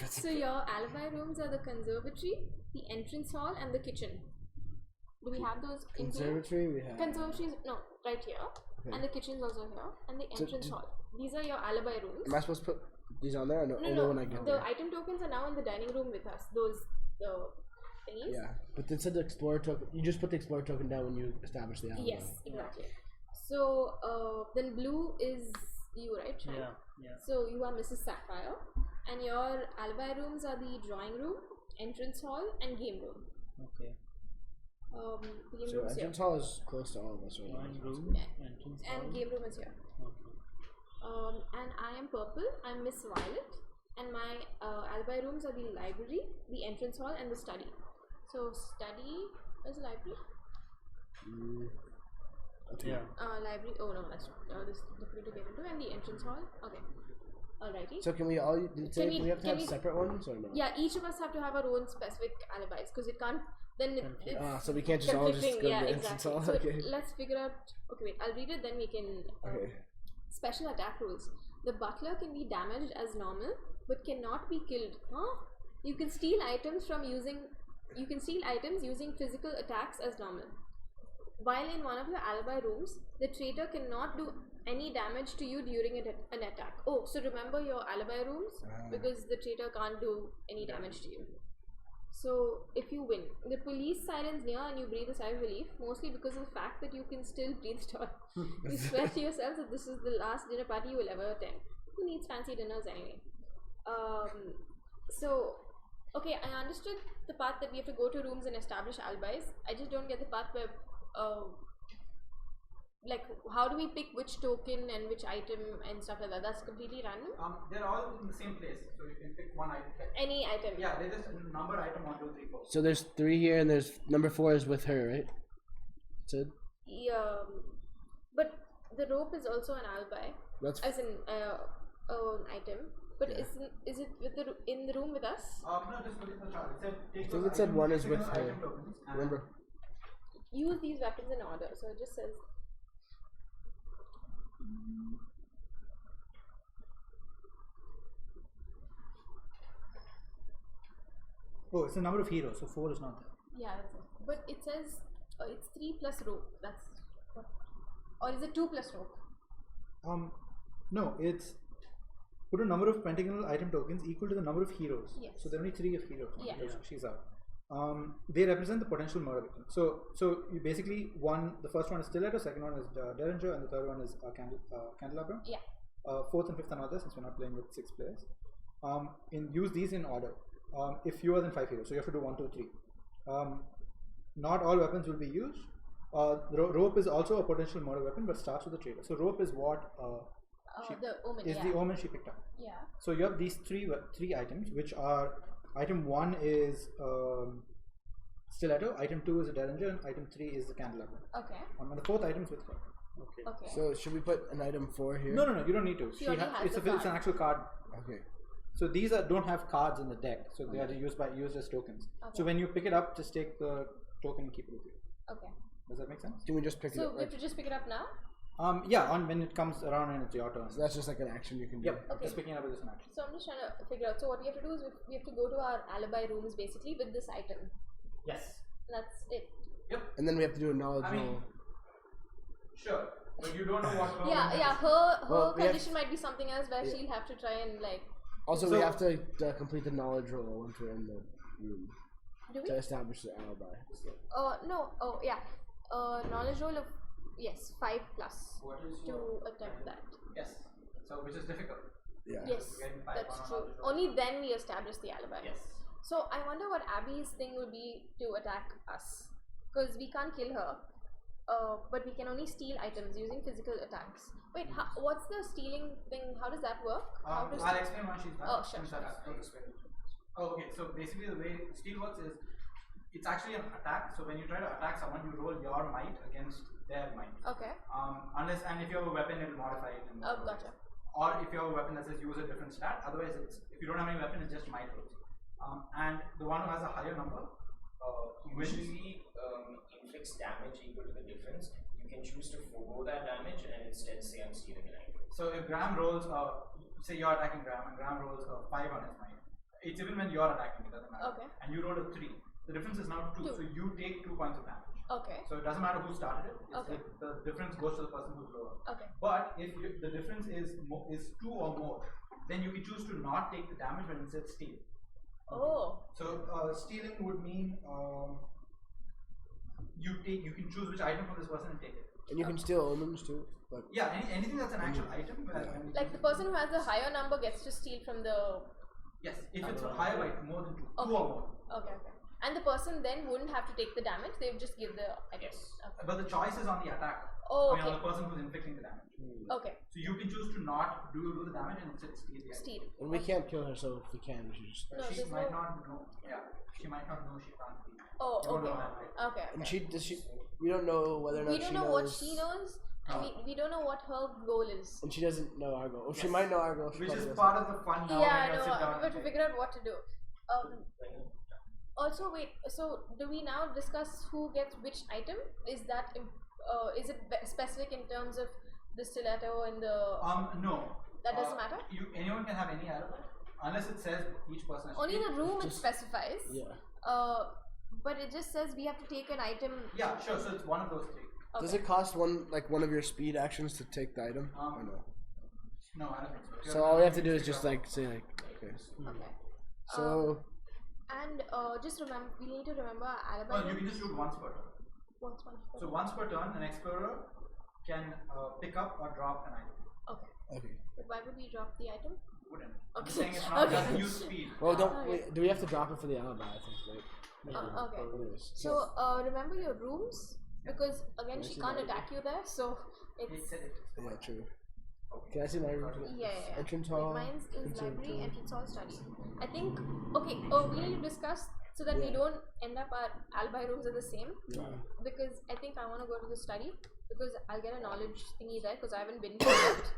So your alibi rooms are the conservatory, the entrance hall, and the kitchen. Do we have those? Conservatory we have. Conservatory is, no, right here. Okay. And the kitchen is also here. And the entrance hall. These are your alibi rooms. Am I supposed to put these on there or no? Only when I get the there? item tokens are now in the dining room with us. Those, the thingies. Yeah, but instead the explorer token, you just put the explorer token down when you establish the alibi. Yes, exactly. So then blue is you, right? Shashaank? Yeah. So you are Mrs. Sapphire, and your alibi rooms are the drawing room, entrance hall, and game room. Okay. Game So room is here, entrance hall is close to all of us right Drawing now. room, Yeah. entrance and hall. game room is here. Okay. And I am purple. I'm Miss Violet, and my alibi rooms are the library, the entrance hall, and the study. So study is library. Yeah. Library. Oh no, that's this is difficult to get into. And the entrance hall. Okay. Alrighty. So can we all? Did it say Can we have to have we- separate ones or no? Yeah, each of us have to have our own specific alibis because it can't. Then it's So we can't just all just conflicting. go Yeah, to the entrance exactly. hall. So Okay. let's figure out. Okay, wait. I'll read it. Then we can. Okay. Special attack rules. The butler can be damaged as normal, but cannot be killed. Huh? You can steal items using physical attacks as normal. While in one of your alibi rooms, the traitor cannot do any damage to you during an attack. Oh, so remember your alibi rooms? Because the traitor can't do any damage to you. So, if you win, the police siren's near and you breathe a sigh of relief, mostly because of the fact that you can still breathe tall. You swear to yourself that this is the last dinner party you will ever attend. Who needs fancy dinners anyway? Okay, I understood the part that we have to go to rooms and establish alibis. I just don't get the part where, like, how do we pick which token and which item and stuff like that? That's completely random. They're all in the same place, so you can pick one item. Any item. Yeah, they just number item 1, 2, 3, 4. So there's 3 here, and there's number 4 is with her, right? So Yeah, but the rope is also an alibi. that's As an item. But is it in the room with us? No, just put it in the chart. It said, take I think those it said items, one is take with those her. item tokens and- Remember. Use these weapons in order. So it just says. Oh, it's the number of heroes, so 4 is not there. Yeah, that's it. But it says it's 3 plus rope. That's what. Or is it 2 plus rope? No, it's put a number of pentagonal item tokens equal to the number of heroes. Yes. So there are only 3 of heroes. Yeah. Because she's out. They represent the potential murder victim. So you basically the first one is stiletto, second one is derringer, and the third one is candelabra. Yeah. Fourth and fifth are not there since we're not playing with 6 players. Use these in order. If fewer than 5 heroes, so you have to do 1, 2, 3. Not all weapons will be used. Rope is also a potential murder weapon, but starts with the traitor. So rope is what The omen. is Yeah. the omen she picked up. Yeah. So you have these three items, which are item 1 is stiletto, item 2 is a derringer, and item 3 is the candelabra. Okay. And the fourth item is with her. Okay. Okay. So should we put an item 4 here? No, you don't need to. She only has it's the it's an card. actual card. Okay. So these don't have cards in the deck, so they are used as tokens. Okay. So when you pick it up, just take the token and keep it with you. Okay. Does that make sense? Can we just pick it So up? we have to just pick it up now? Yeah, when it comes around and it's your turn. So that's just like an action you can do. Yep, Okay. just picking it up with this action. So I'm just trying to figure out. So what we have to do is we have to go to our alibi rooms basically with this item. Yes. That's it. And then we have to do a knowledge I mean, roll. sure, but you don't know what her Yeah, movement yeah. is. Her Well, we have- condition might be something else where Yeah. she'll have to try and like. Also, So- we have to complete the knowledge roll once we're in the room Do we? to establish the alibi. No. Oh yeah. Knowledge roll of 5 plus What is to your attempt that. Yes. So which is difficult. Yeah. Yes, Getting 5 that's on a true. knowledge roll. Only then we establish the alibi. Yes. So I wonder what Abby's thing will be to attack us, because we can't kill her, but we can only steal items using physical attacks. Wait, what's the stealing thing? How does that work? How does I'll explain when she's done. Oh, sure. Okay, so basically the way steel works is it's actually an attack. So when you try to attack someone, you roll your might against their might. Okay. And if you have a weapon, it'll modify it. And Oh, gotcha. Or if you have a weapon that says use a different stat. Otherwise, if you don't have any weapon, it's just might rolls. And the one who has a higher number, usually inflicts damage equal to the difference. You can choose to forego that damage and instead say I'm stealing an item. so if Graham rolls, say you're attacking Graham, and Graham rolls a 5 on his might. It's even when you're attacking, it doesn't matter. Okay. And you rolled a 3. The difference is now 2. Two. So you take 2 points of damage. Okay. So it doesn't matter who started it. It's Okay. the difference goes to the person who's lower. Okay. But if the difference is 2 or more, then you can choose to not take the damage but instead steal. Oh. So stealing would mean you can choose which item from this person and take it. And you can steal omens too. But Yeah, anything that's an actual item. Like the person who has the higher number gets to steal from the. Yes, if it's higher by more than 2, 2 Okay. or more. Okay. And the person then wouldn't have to take the damage. They would just give the. Yes. Okay. But the choice is on the attacker. Oh, I mean, on okay. the person who's inflicting the damage. Okay. So you can choose to not do the damage and instead steal the item. Steal. and we can't kill her, so if we can, we should just. No, She there's might no. not know. Yeah, she might not know she can't be. Oh, You don't okay. know that, right? Okay. And Okay. we don't know whether or not We don't she know knows. what she knows, and we don't know what her goal is. And she doesn't know our goal. Or she Yes. might know our goal. she Which probably is doesn't. part of the fun now. Yeah, I when you sit down know. and But to play. figure out what to do. Also, wait. So, do we now discuss who gets which item? Is that is it specific in terms of the stiletto in the. No. That doesn't matter? Anyone can have any alibi unless it says each person has to Only take. the room it specifies. Yeah. But it just says we have to take an item. Yeah, sure. So it's one of those three. Okay. Does it cost one of your speed actions to take the item? Or no? No, I don't think so. So all we have to do is just like say like okay. Okay. So And just remember, we need to remember our alibi. Well, you can just shoot once per turn. Once. So once per turn, an explorer can pick up or drop an item. Okay. okay. But why would we drop the item? Wouldn't. I'm Okay. just saying it's not Okay. just use speed. Well, don't Okay. wait, do we have to drop it for the alibi? I think right. Okay. Anyways, So remember your rooms because again Can I she see can't my attack you there, so It it's said it. yeah, true. Can I see my room? yeah. Entrance Like hall. mine's is library, conservatory. entrance hall, study. I think okay. We need to discuss so that we Yeah. don't end up our alibi rooms are the same. Yeah. Because I think I want to go to the study because I'll get a knowledge thingy there because I haven't been to it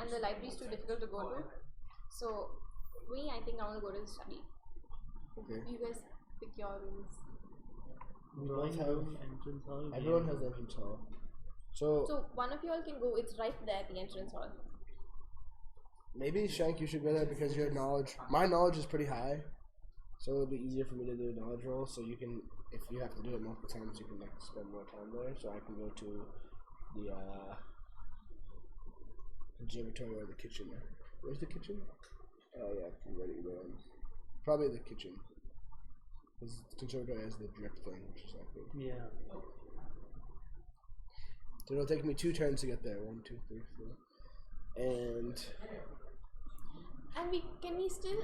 and the library is too difficult to go to. So I think I want to go to the study. Okay. You guys pick your rooms. We Drawing both have. room, entrance hall. Everyone game has entrance hall. So So one of you all can go. It's right there at the entrance hall. maybe Shank, you should go there because your knowledge. My knowledge is pretty high, so it'll be easier for me to do a knowledge roll. So you can, if you have to do it multiple times, you can like spend more time there. So I can go to the conservatory or the kitchen. Where's the kitchen? Oh yeah, I'm ready to go in. Probably the kitchen. Because the conservatory has the drip thing, which is like good. Yeah. So it'll take me 2 turns to get there. 1, 2, 3, 4. And And can we still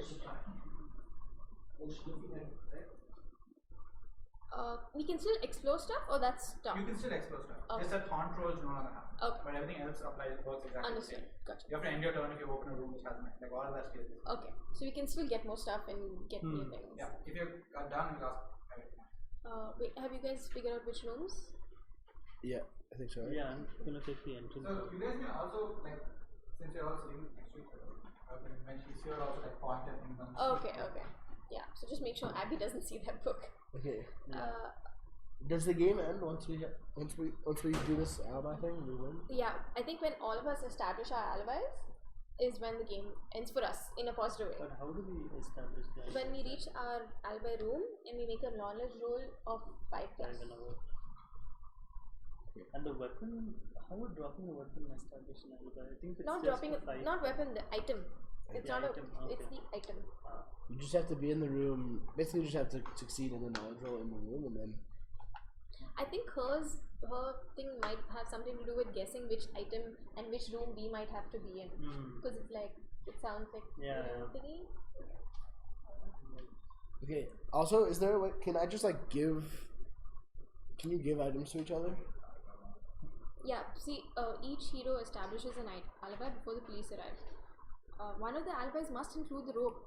we can still explore stuff or that's stuff? You can still explore stuff. Okay. Just that haunt rolls no longer happen. Okay. But everything else applies works exactly the Understood. same. Gotcha. You have to end your turn if you open a room which has like all of that stays. Okay. So we can still get more stuff and get new things. Yeah. If you're done, you'll ask everything. Wait, have you guys figured out which rooms? yeah, I think so. Right? Yeah, I'm gonna take the entrance So hall. you guys can also like since you're all sitting next to each other, when she's here also like point at things on the Okay. Yeah. So just make sure Abby doesn't see that book. Okay. Uh, Does the game end once we do this alibi thing? We win. yeah. I think when all of us establish our alibis is when the game ends for us in a positive way. But how do we establish that? When we reach our alibi room and we make a knowledge roll of 5 plus. 5 and above. And the weapon, how would dropping a weapon establish an alibi? I think it's Not just dropping, the 5. not weapon, the item. It's The not item, a. It's okay. the item. You just have to be in the room. Basically, you just have to succeed in the knowledge roll in the room, and then I think her thing might have something to do with guessing which item and which room we might have to be in. Because it's like it sounds like Yeah, thingy. okay. Also, is there a way? Can I just like give? Can you give items to each other? Yeah. See, each hero establishes an alibi before the police arrive. One of the alibis must include the rope.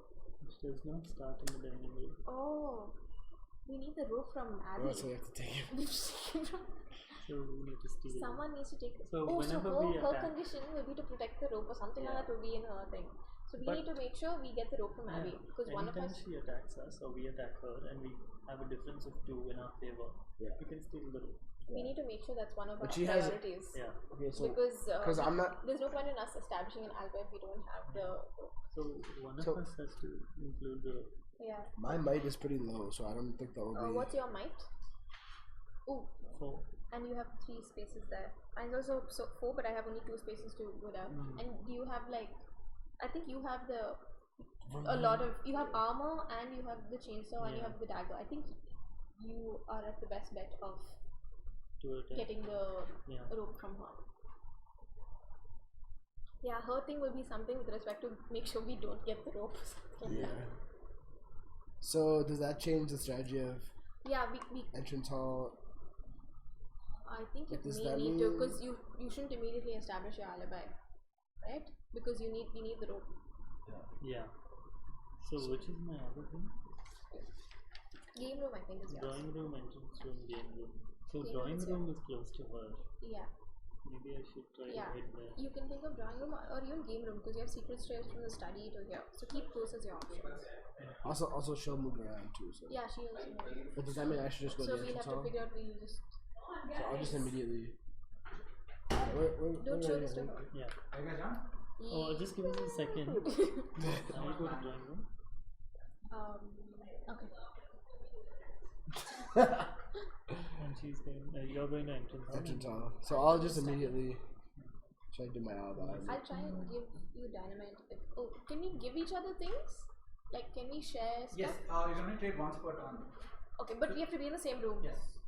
Which does not start in the dining room. Oh, we need the rope from Abby. Oh, so we have to take it. So we need to steal it. Someone needs to take it. So so whenever her, we her attack- condition will be to protect the rope or something like Yeah. that will be in her thing. So we But- need to make sure we get the rope from Abby because one of Anytime us. she attacks us or we attack her and we have a difference of 2 in our favor, Yeah. we can steal the rope. We need to make sure that's one of But our she has- priorities. Yeah. Okay, so Because I'm not. there's no point in us establishing an alibi if we don't have the rope. So one of So- us has to include the rope. Yeah. My might is pretty low, so I don't think that will be. What's your might? Oh, 4. and you have 3 spaces there. Mine's also 4, but I have only 2 spaces to go down. And do you have like? I think you have a lot of. You have armor and you have the chainsaw and you Yeah. have the dagger. I think you are at the best bet of To attack. getting the Yeah. rope from her. Yeah, her thing will be something with respect to make sure we don't get the rope. Yeah. So does that change the strategy of Yeah, we entrance hall? I think What you does may that need to mean? because you shouldn't immediately establish your alibi, right? Because we need the rope. Yeah. So which is my other thing? Game room, I think, is yours. Drawing room, entrance room, game room. So Game drawing room is room is close to her. Yeah, Maybe I should try yeah. to hit there. You can think of drawing room or even game room because you have secret stairs from the study to here. So keep those as your options. Also, she'll move around too. So. Yeah, she also knows. But does that mean I should just go So to the we'll entrance have to hall? figure out. We'll just. So I'll just immediately. Don't show this to her. Yeah. Are you guys done? Oh, just give us a second. I'll go to drawing room. Okay. And she's going. You're going to entrance. Entrance hall. So I'll just immediately try to do my alibi. I'll try and give you dynamite. Can we give each other things? Like, can we share stuff? Yes, you can only trade once per turn. Okay, but we have to be in the same room. Yes.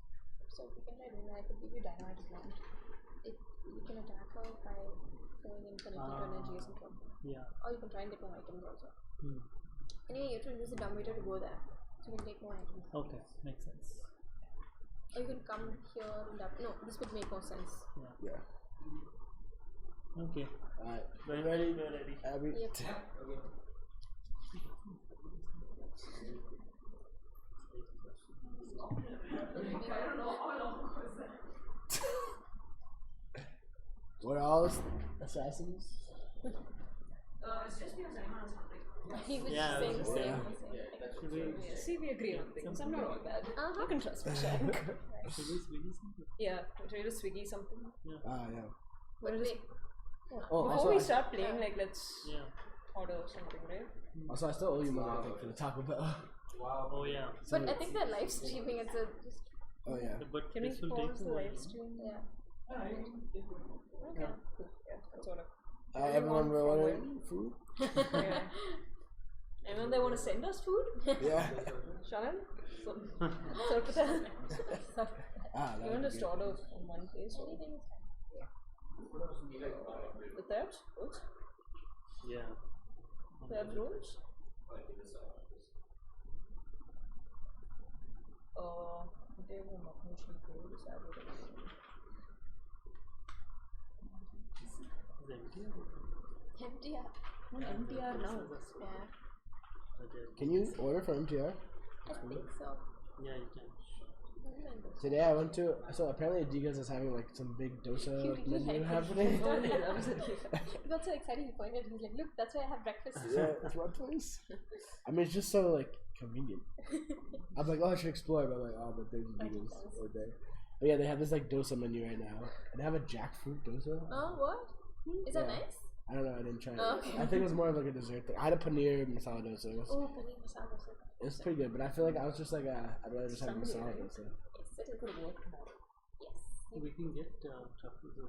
So we can try doing that. I could give you dynamite if you want. You can attack her by throwing in connecting to an adjacent room. Yeah. Or you can try and get more items also. Hmm. Anyway, you have to use the dumb meter to go there. So you can take more items. Okay, makes sense. Or you can come here and no, this would make more sense. Yeah. Okay. Alright. We're Ready? We're ready. Abby? Yep. Okay. We're all assassins? It's just because I'm on something. He was Yeah, saying the same. Should we, See, we agree on things. I'm not all bad. You can trust me, Shashaank. should we swiggy something? Yeah, try to swiggy something. Ah, yeah. But wait, Oh, Before also, we start playing, like, let's Yeah. order something, right? also, I still owe you money, I think, for the Taco Bell. Wow. Oh yeah. but I think they're live streaming it, so just Oh, yeah. But Can we this will take pause a the while. live stream? yeah. Okay, cool. Yeah, that's order. Everyone will order food? Yeah. Anyone they want to send us food? Yeah. Shannon? So put that. Ah, You that want would us be to good. order from one place? Or Anything is with that? What? Yeah. They have rolls? They will not mostly go this Is empty or empty. Yeah. Not MTR now. Yeah. okay. Can you order from MTR? I think so. Yeah, you can. Today I went to, so apparently Adidas is having like some big dosa You really menu like happening. Oh, yeah, that was it. He got so excited he pointed. He's like, "Look, that's where I have breakfast." Yeah, it's one place. I mean, it's just so like convenient. I'm like, oh, I should explore, but I'm like, oh, but there's Adidas over there. But yeah, they have this like dosa menu right now, and they have a jackfruit dosa. Oh, what? Is that Yeah. nice? I don't know, I didn't try it. Oh, okay. I think it was more of like a dessert thing. I had a paneer masala dosa. Oh, paneer masala dosa. It was pretty good, but I feel like I was just like, I'd rather just have a Somebody, masala right? dosa. Yes, it is. Yes. We can get truffles also.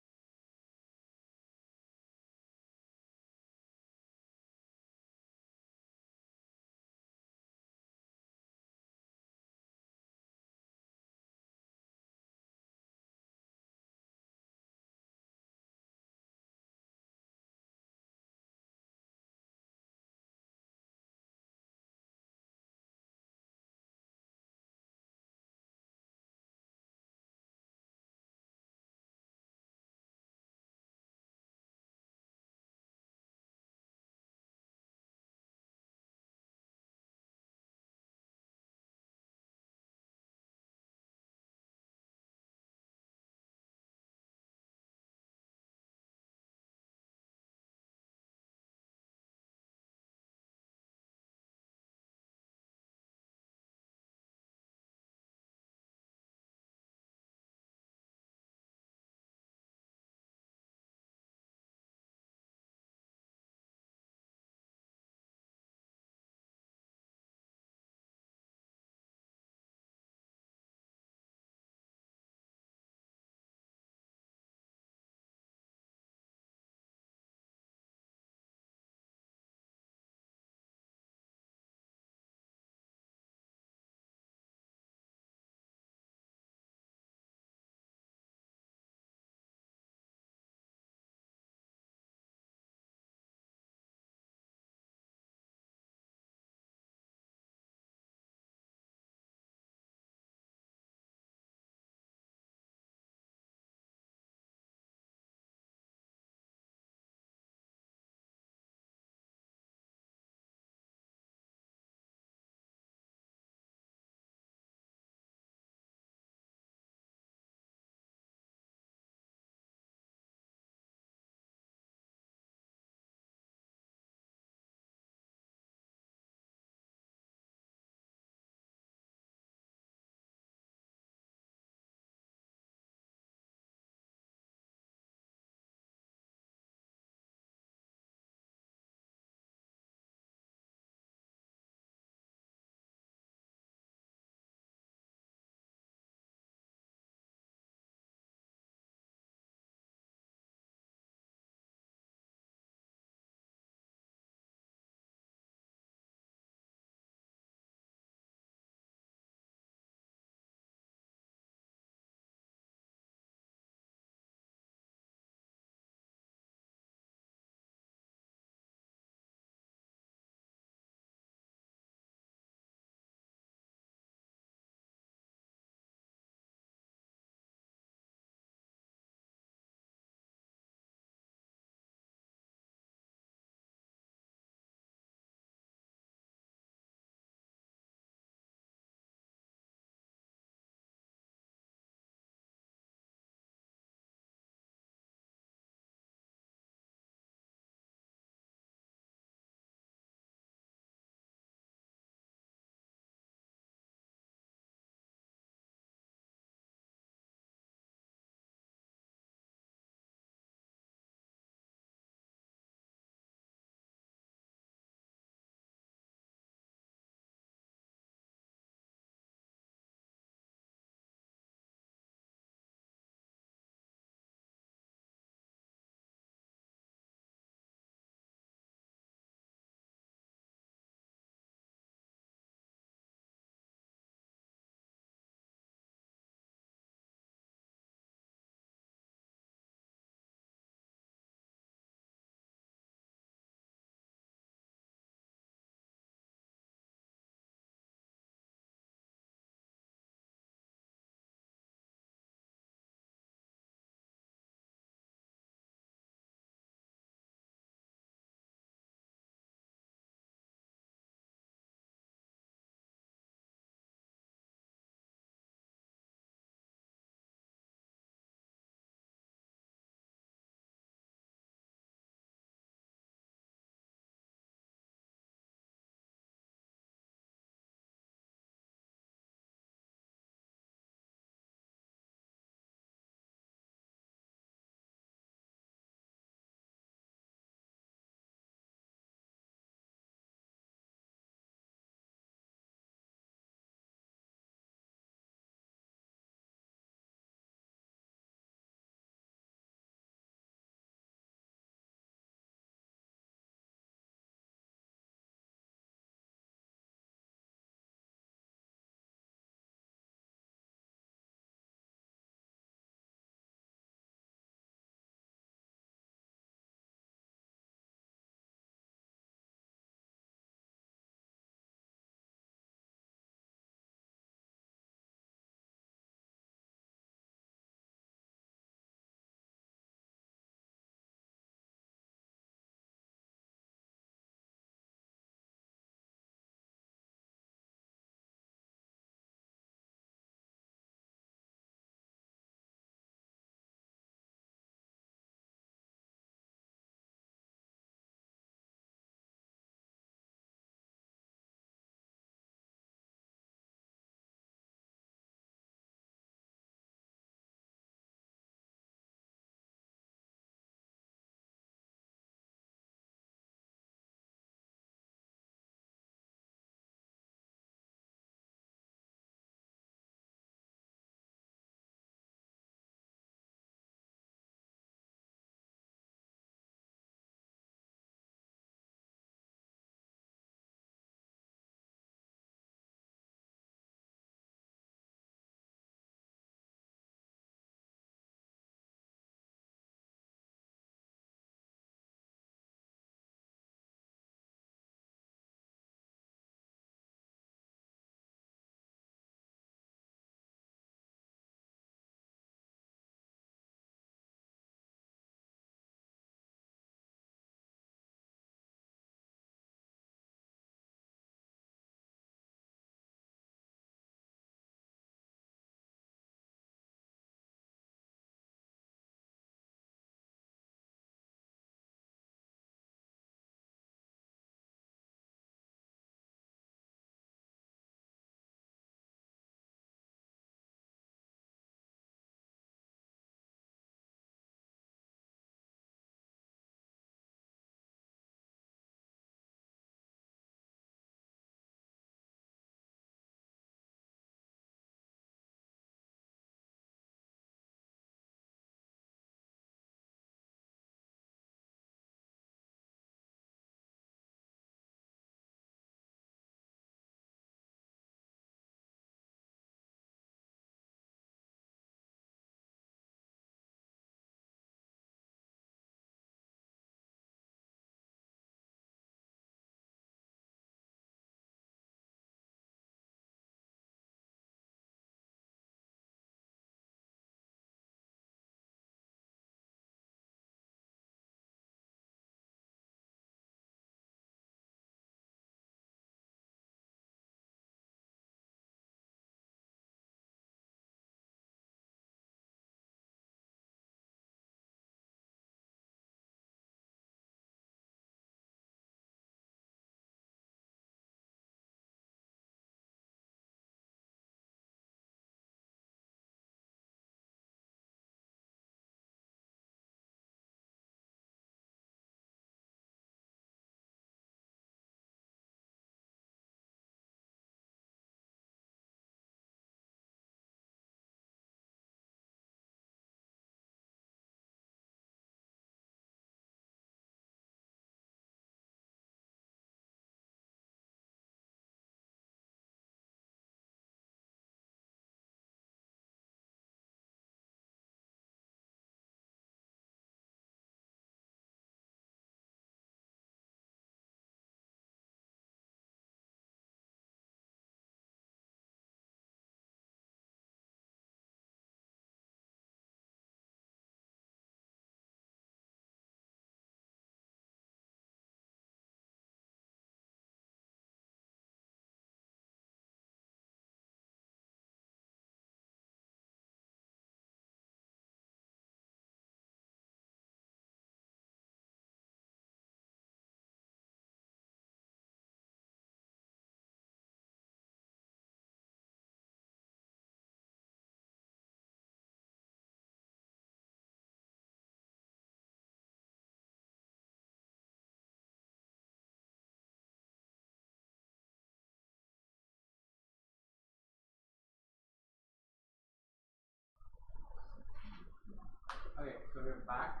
we're back.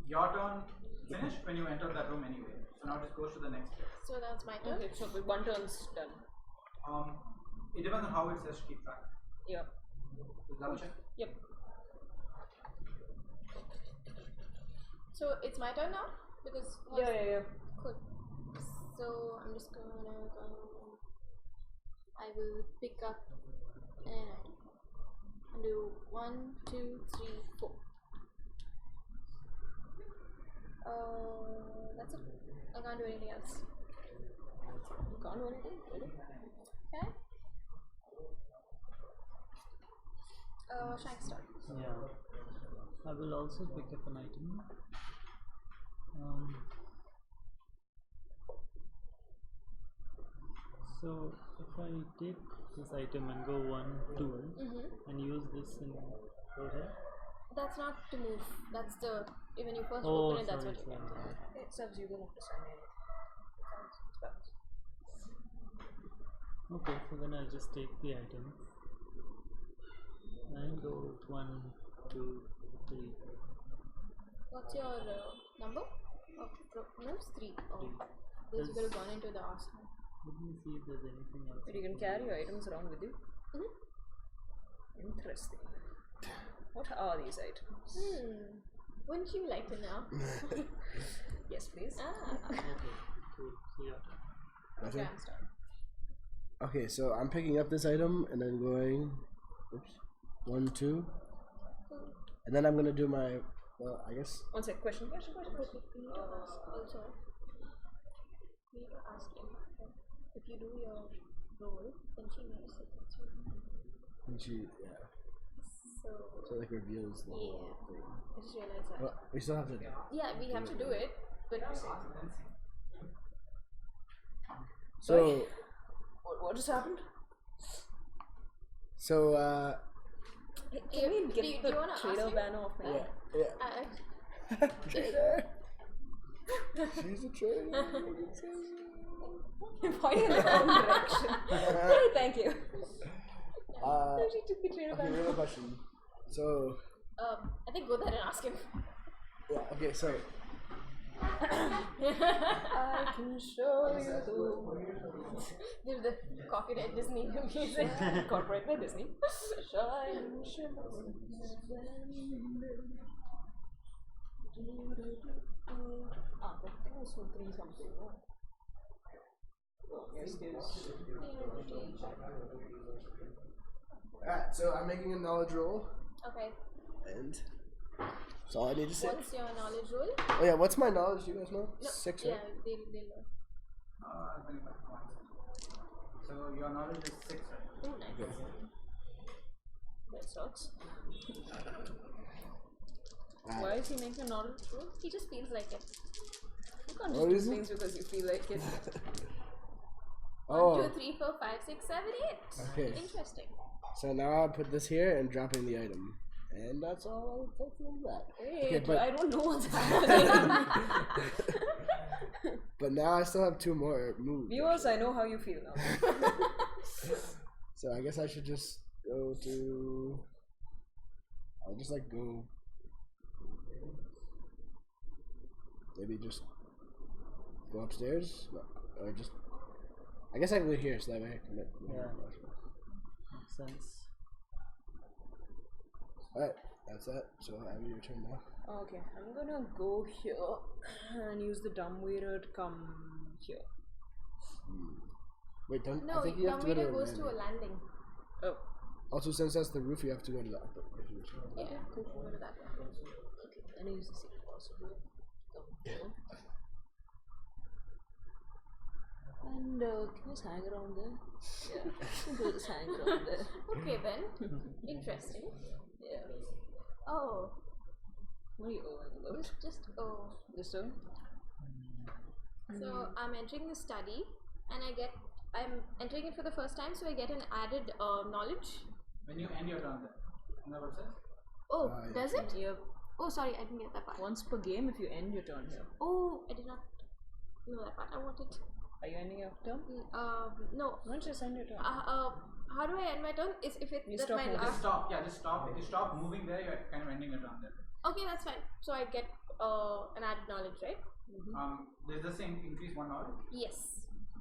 Your turn finished when you entered that room anyway. So now just goes to the next place. So that's my turn. Okay, so with one turn's done. It depends on how it says to keep track. Yep. Just double check. Yep. So it's my turn now? Because Yeah. Cool. So I'm just gonna go. I will pick up and do 1, 2, 3, 4. That's it. I can't do anything else. You can't do anything? Really? Can I? Shank start. Yeah. I will also pick up an item. So if I take this item and go 1, 2 and use this in go ahead. That's not to move. That's the when you first Oh, open it. That's sorry, what you sorry. get. It serves you don't have to sign anything. Okay, so then I'll just take the item and go 1, 2, 3. What's your number? Oh, moves 3. Oh, because you could have gone into the arsenal. Let me see if there's anything else. But you can carry your items around with you. Interesting. What are these items? Wouldn't you like to know? Yes, please. Okay, cool. So yeah. Okay, I'm starting. Okay, so I'm picking up this item and then going, 1, 2, and then I'm gonna do my, well, I guess. One sec. Question. We need to ask also. We need to ask him. If you do your role, then she knows that it's you. And she, yeah. So like reveals the whole thing. I just realized that. Well, we still have to. Yeah, we have to do it, but So. What just happened? So Can we do get you the wanna ask trader him? banner off me? yeah. Trader. She's a trader. You're pointing in the wrong direction. Hey, thank you. No, she took the trader Okay, banner. we have a question. So I think go there and ask him. yeah, okay, so I can show you the world. Do the copyright Disney music. Corporate by Disney. Shine, shine, that thing was for 3 something. Oh, yes, there's. alright, so I'm making a knowledge roll Okay. and that's all I need to say. What's your knowledge roll? Oh yeah, what's my knowledge? Do you guys know? No, 6, yeah, right? they'll know. 25 points. So your knowledge is 6, right? Oh, nice. Okay. That sucks. Alright. Why is he making a knowledge roll? He just feels like it. You can't What just is do it? things because you feel like it. 1, Oh, 2, 3, 4, 5, 6, 7, 8. Okay. Interesting. so now I'll put this here and dropping the item. And that's all I'll take from that. Wait, but- I don't know what's happening. But now I still have 2 more moves. Viewers, I know how you feel now. So I guess I should just go to. I'll just like go. Maybe just go upstairs? No, or just. I guess I can go here so that way I can. Yeah. Makes sense. Alright, that's that. So Abby, your turn now. Okay, I'm gonna go here and use the dumbwaiter to come here. Wait, don't. No, I think you have to go to Dumbwaiter a goes to a landing. landing. Oh, Also, since that's the roof, you have to go to the upper. Yeah, go to that one. okay. And I use the secret possible. And can you just hang around there? Yeah, you can just hang around there. Okay then. Interesting. Yeah. Oh, What are you going about? just This one? So I'm entering the study, and I'm entering it for the first time, so I get an added knowledge. When you end your turn, then. Isn't that what it says? Oh, yeah. does it? Yep. Oh, sorry, I didn't get that part. Once per game if you end your turn here. Oh, I did not know that part. I wanted. Are you ending your turn? No. Why don't you just end your turn? How do I end my turn? Is if it's You that stop my moving. Just last. stop. Yeah, just stop. If you stop moving there, you're kind of ending your turn there. Okay, that's fine. So I get an added knowledge, right? There's the same increase one knowledge. Yes.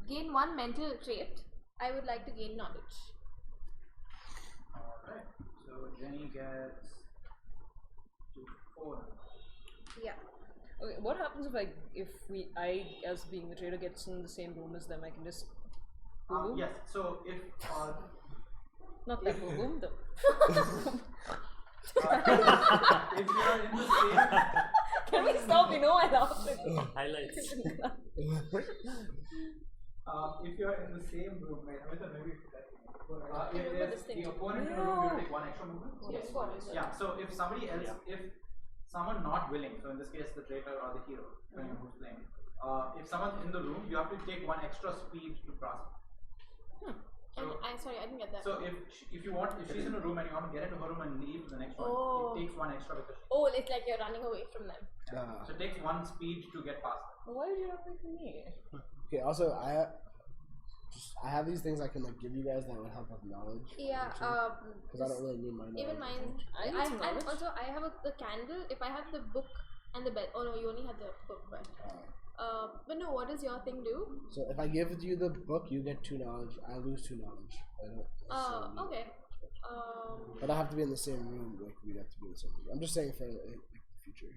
Gain 1 mental trait. I would like to gain knowledge. Alright. So Jenny gets to 4. Yeah. Okay, what happens if I as being the trader gets in the same room as them? I can just boom. Yes. So if Not that boom though. if you're in the same Can we stop? You know I laughed. Highlights. if you're in the same room, right? Maybe if remember there's this thing. the opponent in the room, you take 1 extra movement. Yes. Yeah. So if somebody else, if someone not willing, so in this case the traitor or the hero, depending on who's playing, if someone's in the room, you have to take 1 extra speed to cross. And I'm sorry, I didn't get that. So if she's in a room and you want to get into her room and leave to the next one, Oh. it takes 1 extra because Oh, it's like you're running away from them. so it takes 1 speed to get past them. Why would you not make me? Okay. Also, I have these things I can like give you guys that would help with knowledge. Yeah. Because I don't really need my knowledge. Even mine. I need some and knowledge. also I have the candle. If I have the book and the bell. Oh no, you only have the book, but. But no, what does your thing do? So if I give you the book, you get 2 knowledge. I lose 2 knowledge. I don't. Okay. But I have to be in the same room. Like we'd have to be in the same room. I'm just saying for like, the future.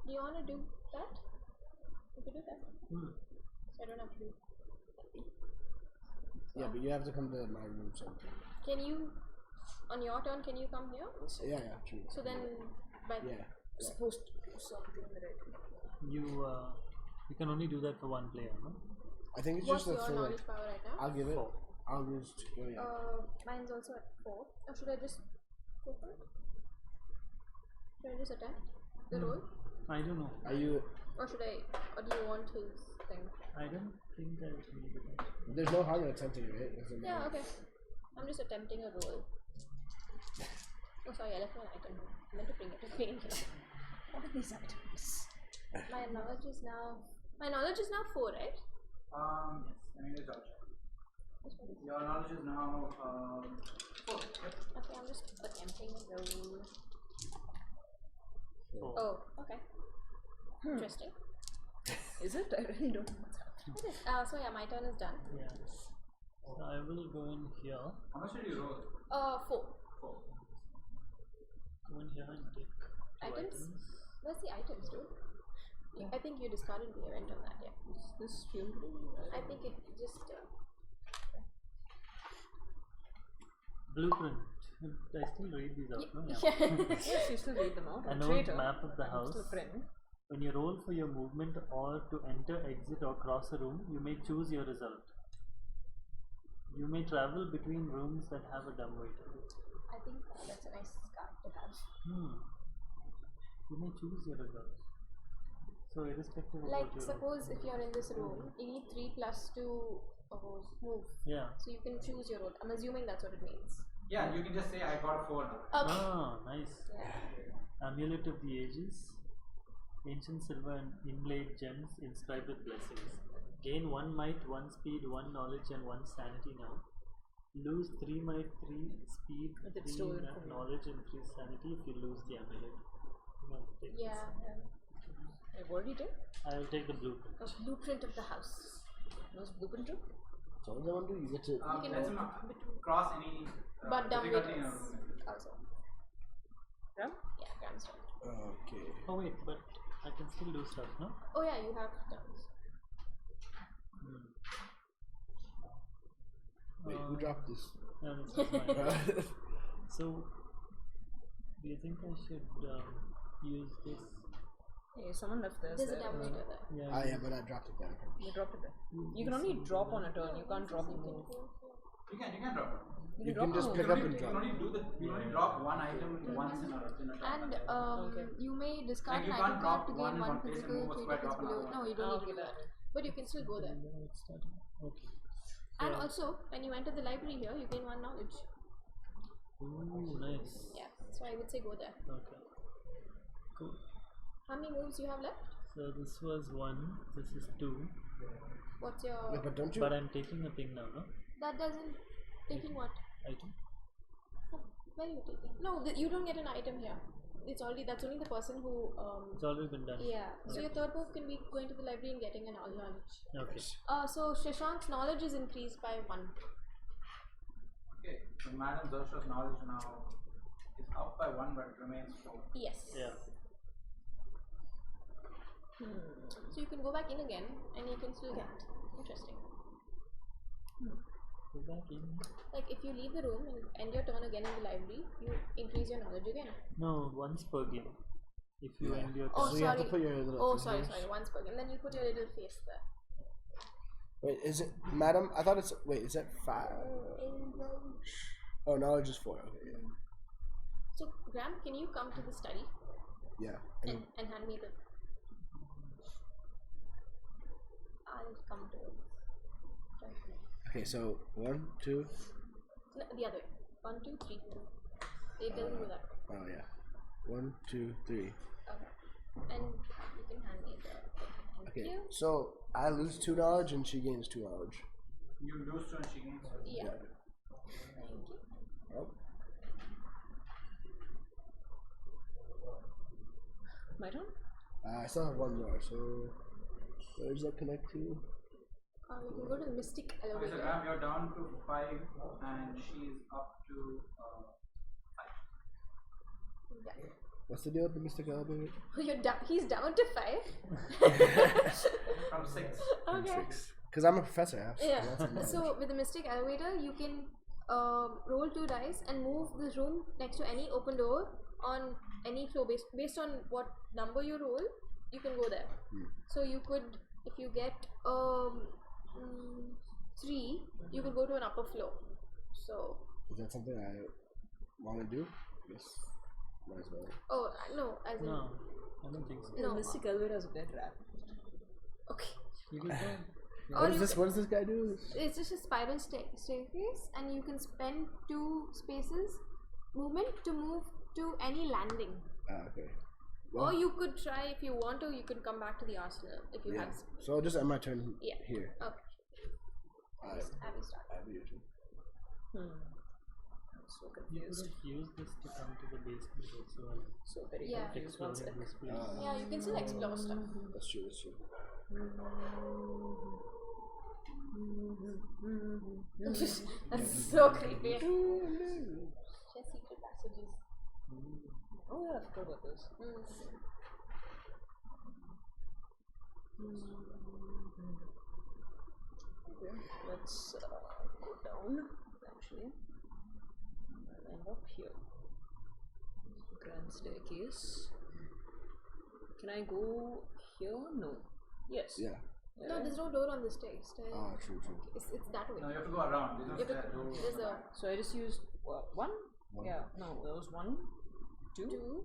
Do you want to do that? We could do that. So I don't have to do. Yeah, but you have to come to my room. So. Can you, on your turn, can you come here? Yeah, true. So then, but Yeah. Supposed to do something that I do. You can only do that for 1 player, no? I think it's what's just your a thing. knowledge Like, power right now? I'll give it. I'll lose 2. Yeah. Mine's also at 4. Or should I just go for it? Should I just attempt the roll? I don't know. Are you? Or should I, or do you want his thing? I don't think I need it. There's no harm in attempting it, right? Doesn't Yeah, matter. okay. I'm just attempting a roll. Oh, sorry, I left my item. I meant to bring it with me. What are these items? My knowledge is now 4, right? Yes. I mean, it's out. Your knowledge is now 4. Yep. Okay, I'm just attempting a roll. Oh. Oh, okay. Interesting. Is it? I really don't know what's happening. It is. So yeah, my turn is done. Yeah. So I will go in here. How much did you roll? 4. 4. Go in here and take 2 Items? Where's the items, dude? I think you discarded the event on that, yeah. Is this field? I think it just. Blueprint. I still read these out, no? Yeah. Yes, you still read them out. An I'm a old traitor. map of the I'm house. still a friend. When you roll for your movement or to enter, exit, or cross a room, you may choose your result. You may travel between rooms that have a dumbwaiter. I think that's a nice card to have. You may choose your result. So irrespective of Like, what you roll. suppose if you're in this room, you need 3 plus to move. Yeah. So you can choose your roll. I'm assuming that's what it means. Yeah, you can just say I got a 4 now. Okay. Ah, nice. Amulet of the Ages. Ancient silver and inlaid gems inscribed with blessings. Gain 1 might, 1 speed, 1 knowledge, and 1 sanity now. Lose 3 might, 3 speed, But it's 3 stolen from you. knowledge, and 3 sanity if you lose the amulet. No, take this. Yeah. I've already did. I will take the blueprint. A blueprint of the house. What's blueprint do? So what does that one do? You get to. can Let's move not between. cross any But difficulty in a dumbwaiters room. also. Yeah? Yeah, grams down. Okay. Oh wait, but I can still do stuff, no? Oh yeah, you have downs. Wait, who dropped this? No, this is mine. So, do you think I should use this? Hey, someone left theirs There's a there. dumbwaiter there. Yeah. Ah, yeah, but I dropped it there. You dropped it there. You can only drop on a turn. You can't drop and move. You can drop it. You drop can just and pick move. up and You can drop. only do the you only drop 1 item once in a turn. And Okay. you may discard Like, you an can't item drop card to one gain in 1 one place and physical move a trait square, if it's drop below. another No, you Ah, don't need okay, to do that. that. But you can still go there. Now it's starting. Okay. And Yeah. also, when you enter the library here, you gain 1 knowledge. Ooh, nice. Yeah, so I would say go there. Okay. Cool. How many moves you have left? So this was 1. This is 2. What's your? Yeah, but don't you? But I'm taking a thing now, no? That doesn't. Taking what? item? Where are you taking? No, you don't get an item here. It's already that's only the person who. It's already been done. Yeah. So your third move can be going to the library and getting a knowledge. Okay. So Shashank's knowledge is increased by 1. Okay, so Madam Zosh's knowledge now is up by 1 but it remains 4. Yes. Yeah. So you can go back in again and you can still get. Interesting. Go back in. Like if you leave the room and end your turn again in the library, you increase your knowledge again. No, once per game. If you end your Oh, So you have to put your little. sorry. Once per game. Then you put your little face there. Wait, is it, madam? I thought it's. Wait, is that 5? Oh, knowledge is 4. Okay, yeah. So Graham, can you come to the study Yeah. and hand me the. I'll come to it. Okay, so 1, 2. No, the other way. 1, 2, 3. It doesn't do that. Oh yeah. 1, 2, 3. Okay. And you can hand me the. Thank Okay. you. So I lose 2 knowledge and she gains 2 knowledge. You lose 2 and she gains 2. Yeah. Thank you. Oh. My turn? I still have 1 more. So where does that connect to? You can go to the Mystic Okay, so Elevator. Graham, you're down to 5 and she's up to 5. Yeah. What's the deal with the Mystic Elevator? He's down to 5. From 6. Okay. Because I'm a professor. I have Yeah. lots of knowledge. So with the Mystic Elevator, you can roll 2 dice and move this room next to any open door on any floor based on what number you roll. You can go there. So you could, if you get 3, you could go to an upper floor. So. Is that something I want to do? Yes. Might as well. Oh no, as in. No, I don't think so. No. The Mystic Elevator is a bit rap. Okay. You can go. Or What is you this? What does this guy do? It's just a spiral staircase, and you can spend 2 spaces movement to move to any landing. Ah, okay. Or you could try, if you want to, you could come back to the arsenal if you Yeah. have. So I'll just end my turn Yeah. here. Okay. Alright. Abby start. Abby, your turn. I'm so You could confused. have used this to come to the basement also and So very Yeah. confused. One sec. exploring this place. Yeah, you can still explore stuff. That's true. That's true. That's so creepy. Just secret passages. Oh yeah, I forgot about this. Okay, let's go down actually. I'll end up here. Grand staircase. Can I go here? No. Yes. Yeah. No, there's no door on the stairs. Ah, true. It's that way. No, you have to go around. There's no You have stair. to, there's a So I just used one? One. Yeah, no, there was 1, 2, 2.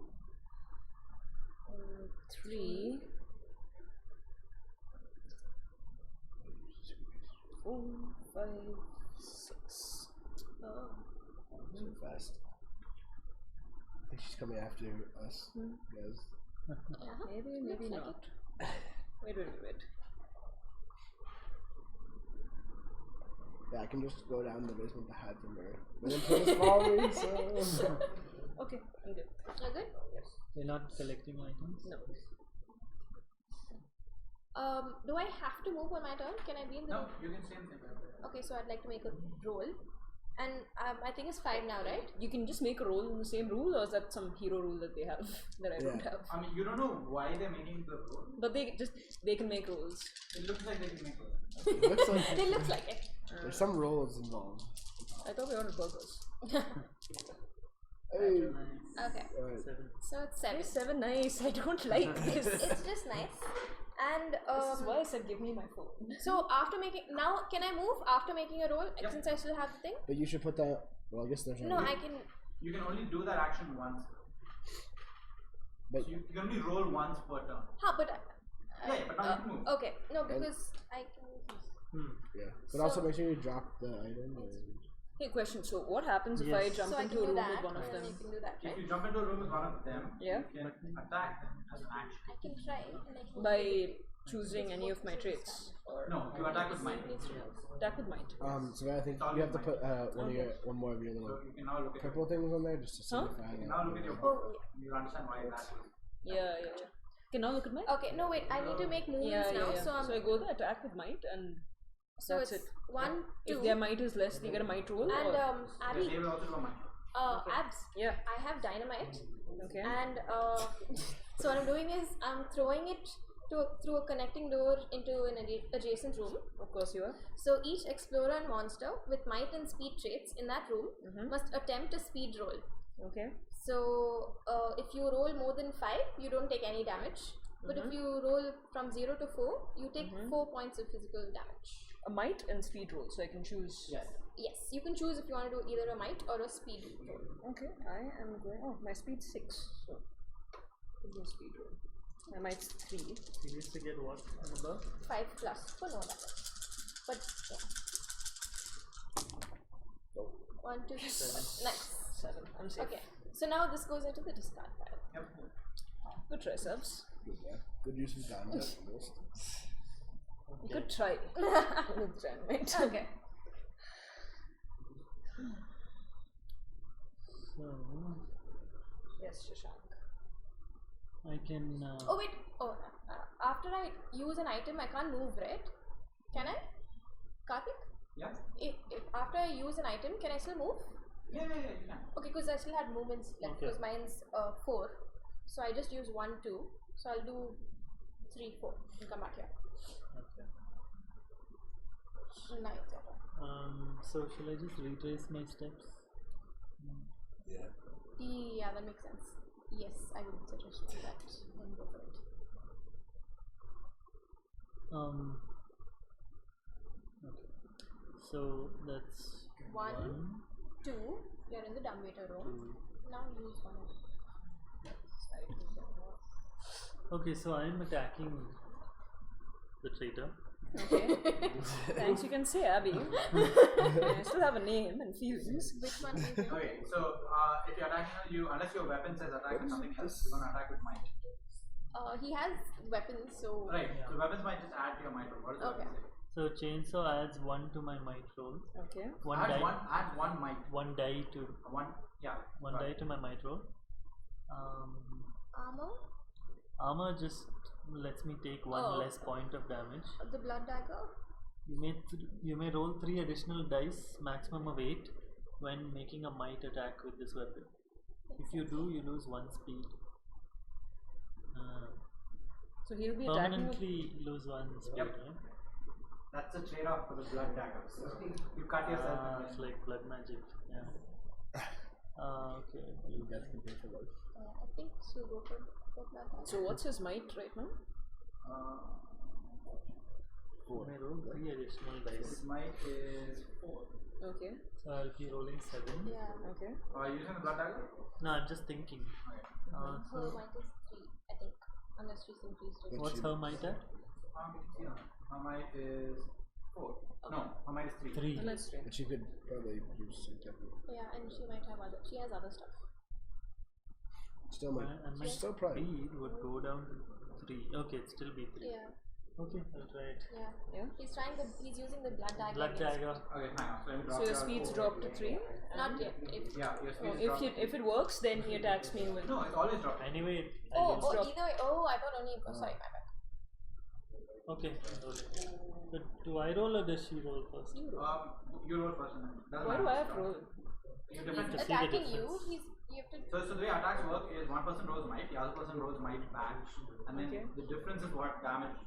3, 4, 5, 6. Oh. So fast. I think she's coming after us, guys. Maybe, maybe Looks like not. Wait. Yeah, I can just go down the basement to hide from her. But then police follow me, so. Okay, I'm good. You're good? You're not collecting items? No. Do I have to move on my turn? Can I be in the No, room? you can stay in the same. Okay, so I'd like to make a roll. And I think it's 5 now, right? You can just make a roll in the same rule, or is that some hero rule that they have that I don't Yeah. have? I mean, you don't know why they're making the rule. But they can make rolls. It looks like they can make it. It looks like It looks like it. there's some rolls involved. I thought we ordered burgers. Hey. Okay, Alright. 7. so it's 7. 7 nice. I don't like this. It's just nice. And This is why I said give me my phone. so after making, now can I move after making a roll since I still have the thing? But you should put that. Well, I guess there's No, I can. You can only do that action once. But So you can only roll once per turn. But Yeah, but now you can move. okay, no, because I can. yeah. But also make sure you drop the item. Or... Hey, question. So, what happens if I Yes. jump So I into can a do room that, with one of and them? you can do that, If right? you jump into a room with one of them, Yeah. you can attack them as an action. I can try, and I can By choosing any of my traits? Or No, you attack with might. attack with might? So I think you have to put one more of your So little you can now look at purple things on there just to Huh? signify. you can that now look at your Oh, book. You'll understand why that was. Yeah. Okay, now look at mine. Okay, no wait, I need to make movements now. So I'm So I go there, attack with might, and so that's it's it. 1, 2, If their might is less, they get a might roll. and or? Abby, They will also do a might. Abs. Yeah. I have dynamite, Okay. and so what I'm doing is I'm throwing it through a connecting door into an adjacent room. Of course you are. So each explorer and monster with might and speed traits in that room must attempt a speed roll. Okay. So if you roll more than 5, you don't take any damage. But if you roll from 0 to 4, you take 4 points of physical damage. A might and speed roll, so I can choose. Yes. Yes, you can choose if you want to do either a might or a speed roll. Okay, I am going. Oh, my speed's 6. So, give me a speed roll. My might's 3. He needs to get what and above? 5 plus for no damage. But yeah. 1, 2, 3, 4. Nice. 7. I'm safe. Okay, so now this goes into the discard pile. Yep. Good try, subs. Good use of dynamite. Good try. With dynamite. Okay. So Yes, Shashaank. I can. Oh wait. Oh, after I use an item, I can't move, right? Can I? Karthik? Yeah. If after I use an item, can I still move? Yeah, you can. Okay, because I still had movements left. Okay. Because mine's 4, so I just use 1, 2. So I'll do 3, 4 and come back here. Okay. Nice. So shall I just retrace my steps? Yeah, that makes sense. Yes, I would suggest you do that and go for it. Okay. So that's 1, 2. You're in the dumbwaiter room. Now use 1. Okay, so I'm attacking the traitor. Okay. Thanks, you can say Abby. I still have a name and feelings. Which one is it? Okay, so if you're attacking you, unless your weapon says attack with something else, you're gonna attack with might. He has weapons, so. Right. So weapons might just add to your might roll. What does the Okay. weapon say? So chainsaw adds 1 to my might roll. Okay. One Add die. one might. One die to One. Yeah. one got die it. to my might roll. Armor? Armor just lets me take 1 less point of damage. The blood dagger? You may roll 3 additional dice, maximum of 8, when making a might attack with this weapon. If you do, you lose 1 speed. So he'll be attacking with. Permanently lose 1 speed, Yep. right? That's a trade-off for the blood dagger. So you cut yourself. It's like blood magic. Yeah. Okay. That's the for life. I think so. Go for blood dagger. So what's his might right now? You may roll 3 additional dice. His might is 4. Okay. So I'll be rolling 7. Yeah. Okay. Are you using the blood dagger? No, I'm just thinking. Okay. Her So might is 3, I think. Unless she's increased it. what's her might at? Her might is 4. No, her might is 3. 3. Well, let's try. But she could probably use some type of. Yeah, and she might have other. She has other stuff. Still might. And my Still probably. speed would go down to 3. Okay, it'd still be 3. Yeah. Okay, I'll try it. Yeah. Yeah. He's using the blood dagger. Blood against- dagger. Okay, hang on. So, let me drop So your your speed's 4. dropped to 3. Not yet. Yeah, your speed Oh, is if dropped. if it works, then he attacks me with. No, it's always dropped. Anyway, Oh, I'll drop. either way. Oh, I thought only. Oh, sorry, my bad. okay, I'll roll it. But do I roll or does she roll first? You roll. You roll first and then. doesn't Why do matter. I have to roll? You He's defend. see the attacking you. difference. You have to. So the way attacks work is one person rolls might, the other person rolls might back, and then Okay. the difference is what damage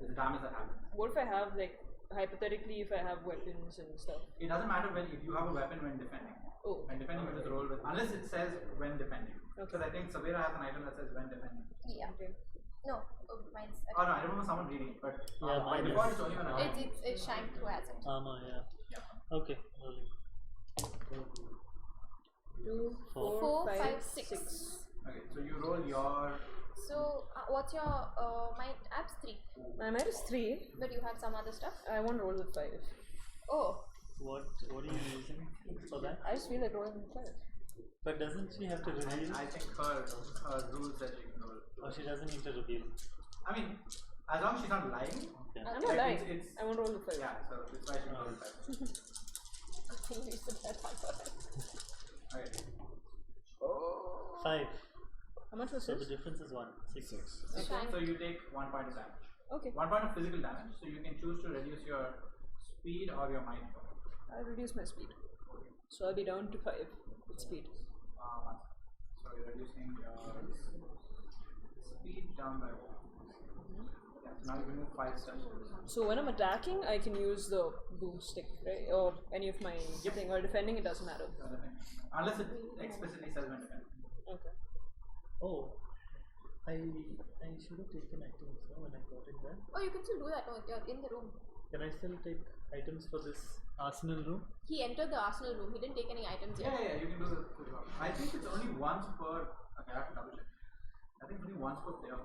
is the damage that happens. What if I have, like, hypothetically, if I have weapons and stuff? It doesn't matter when if you have a weapon when defending. Oh. When defending, you just roll with unless it says when defending. Okay. Because I think Savera has an item that says when defending. Yeah. Okay. No, mine's. Oh no, I remember someone reading it, but Yeah, by mine default is- it's only when I It's Shank who has it. Armor, yeah. Yeah. Okay, rolling. 2, 4, 4, 5, 5, 6. 6. Okay, so you roll your So, what's your might? Abs 3. My might is 3. But you have some other stuff. I want to roll with 5. Oh. What are you using for that? I just feel like rolling the fire. But doesn't she have to reveal? I think her rules that she can roll. Or she doesn't need to reveal? I mean, as long as she's not lying. Okay. I'm not lying. It's I won't roll the fire. yeah, so it's why she can roll the five. Okay. 5. How much was So the this? difference is 1. 6. So you take 1 point of damage. Okay. 1 point of physical damage. So you can choose to reduce your speed or your might. I'll reduce my speed. So I'll be down to 5 with speed. So you're reducing your speed down by 1. Yeah, so now you can move 5 steps. So when I'm attacking, I can use the boomstick, right? Or any of my thing, or defending, it doesn't matter. Unless it explicitly says when defending. Okay. Oh. I should have taken items when I got it there. Oh, you can still do that. No, you're in the room. Can I still take items for this arsenal room? He entered the arsenal room. He didn't take any items yet. Yeah, you can do the I think it's only once per. Okay, I have to double check. I think only once per player.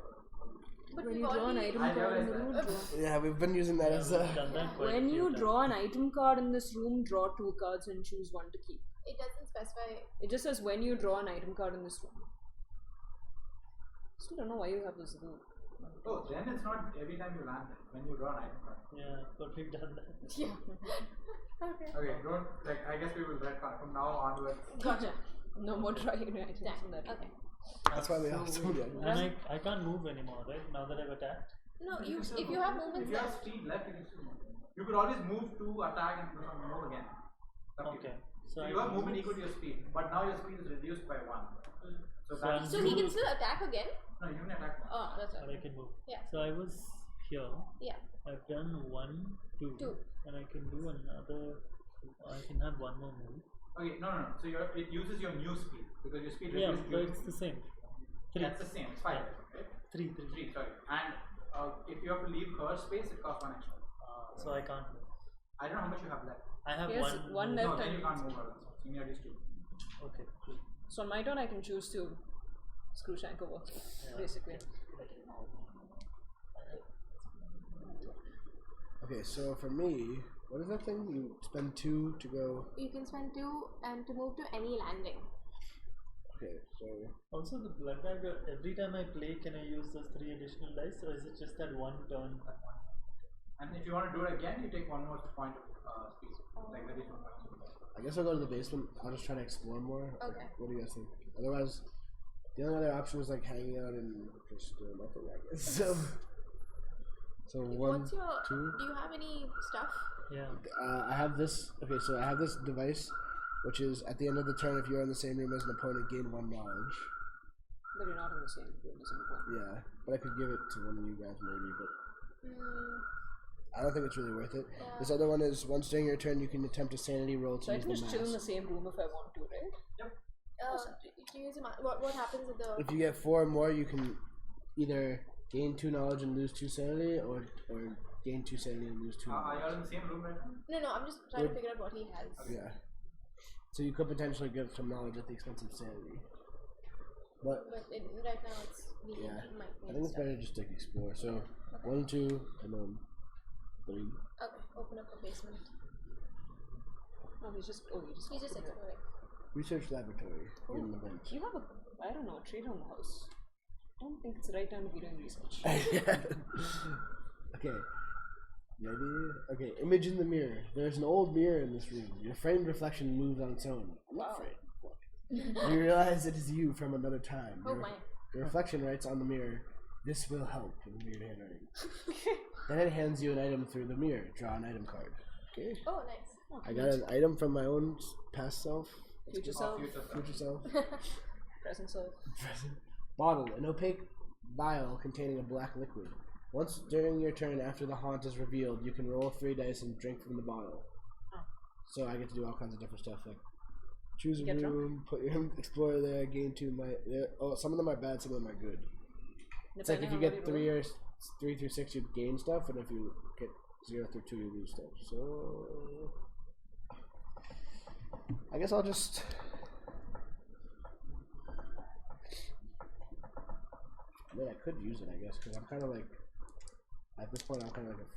But When we've you draw an already- item I card in the realized room, that. draw. Yeah, we've been using that as We've done that quite a When few you times. draw an item card in this room, draw 2 cards and choose 1 to keep. It doesn't specify. It just says when you draw an item card in this room. Still don't know why you have this rule. Oh, then it's not every time you land it. When you draw an item card. Yeah, but we've done that. Yeah. Okay. Okay, don't like. I guess we will retcon from now onwards. Gotcha. No more drawing items Yeah. in that room. Okay. That's why we have so many. And I can't move anymore, right? Now that I've attacked. No, You you can still if you move. have If movements you have left. speed left, you can still move. You could always move to attack and move again. Up to you. Okay. So I you have can movement move. equal to your speed, but now your speed is reduced by 1. So So that's I'm So he can still attack again. no, you can attack once. Oh, that's Or I right. can move. Yeah. So I was here. Yeah. I've done 1, 2. 2. And I can do another. I can have one more move. Okay, no. So it uses your new speed because your speed Yeah, reduced but due- it's the same. 3. That's the same. It's 5, right? 3. 3, sorry. And if you have to leave her space, it costs 1 extra. So I can't move. I don't know how much you have left. I have Yes, one move. left. No, then you can't move her. So you need at least 2. Okay, cool. So on my turn, I can choose to screw Shank over, basically. Okay, so for me, what is that thing? You spend 2 to go. You can spend 2 and to move to any landing. Okay, so Also, the blood dagger, every time I play, can I use those 3 additional dice, or is it just that one turn? And if you want to do it again, you take 1 more point of speed. Like additional points. I guess I'll go to the basement. I'll just try to explore more. Okay. What do you guys think? Otherwise, the only other option is like hanging out and just doing nothing, I guess. So 1, What's your? 2. Do you have any stuff? Yeah. I have this. Okay, so I have this device, which is at the end of the turn, if you're in the same room as an opponent, gain 1 knowledge. But you're not in the same room as anyone. Yeah, but I could give it to one of you guys maybe, but Mm, I don't think it's really worth it. Yeah. This other one is once during your turn, you can attempt a sanity roll to So I use can the just chill in the mask. same room if I want to, right? do you use what happens with the? If you get 4 or more, you can either gain 2 knowledge and lose 2 sanity, or gain 2 sanity and lose 2 Are knowledge. you all in the same room right now? No, I'm just trying to figure out what he has. Yeah. So you could potentially get some knowledge at the expense of sanity. But But right now it's we yeah, might I need think it's stuff. better to just like explore. So 1, 2, and then 3. Okay, open up the basement. No, he just He's just exploring. Research laboratory. Get an event. You have I don't know, a trade on the house. I don't think it's the right time to be doing research. Okay. Maybe. Okay. Image in the mirror. There's an old mirror in this room. Your framed reflection moves on its own. I'm not afraid. You realize it is you from another time. Oh my. Your reflection writes on the mirror, "This will help," in weird handwriting. Then it hands you an item through the mirror. Draw an item card. Okay. Oh, nice. I got an item from my own past self. Future self, Future self. present self. Bottle, an opaque vial containing a black liquid. Once during your turn after the haunt is revealed, you can roll 3 dice and drink from the bottle. So I get to do all kinds of different stuff, like choose a Get room, put your explorer there, gain 2 might. Oh, some of them are bad, some of them are good. It's like if you get 3 through 6, you gain stuff, and if you get 0 through 2, you lose stuff. So I guess I'll just. I mean, I could use it, I guess, because I'm kind of like, at this point, I'm kind of like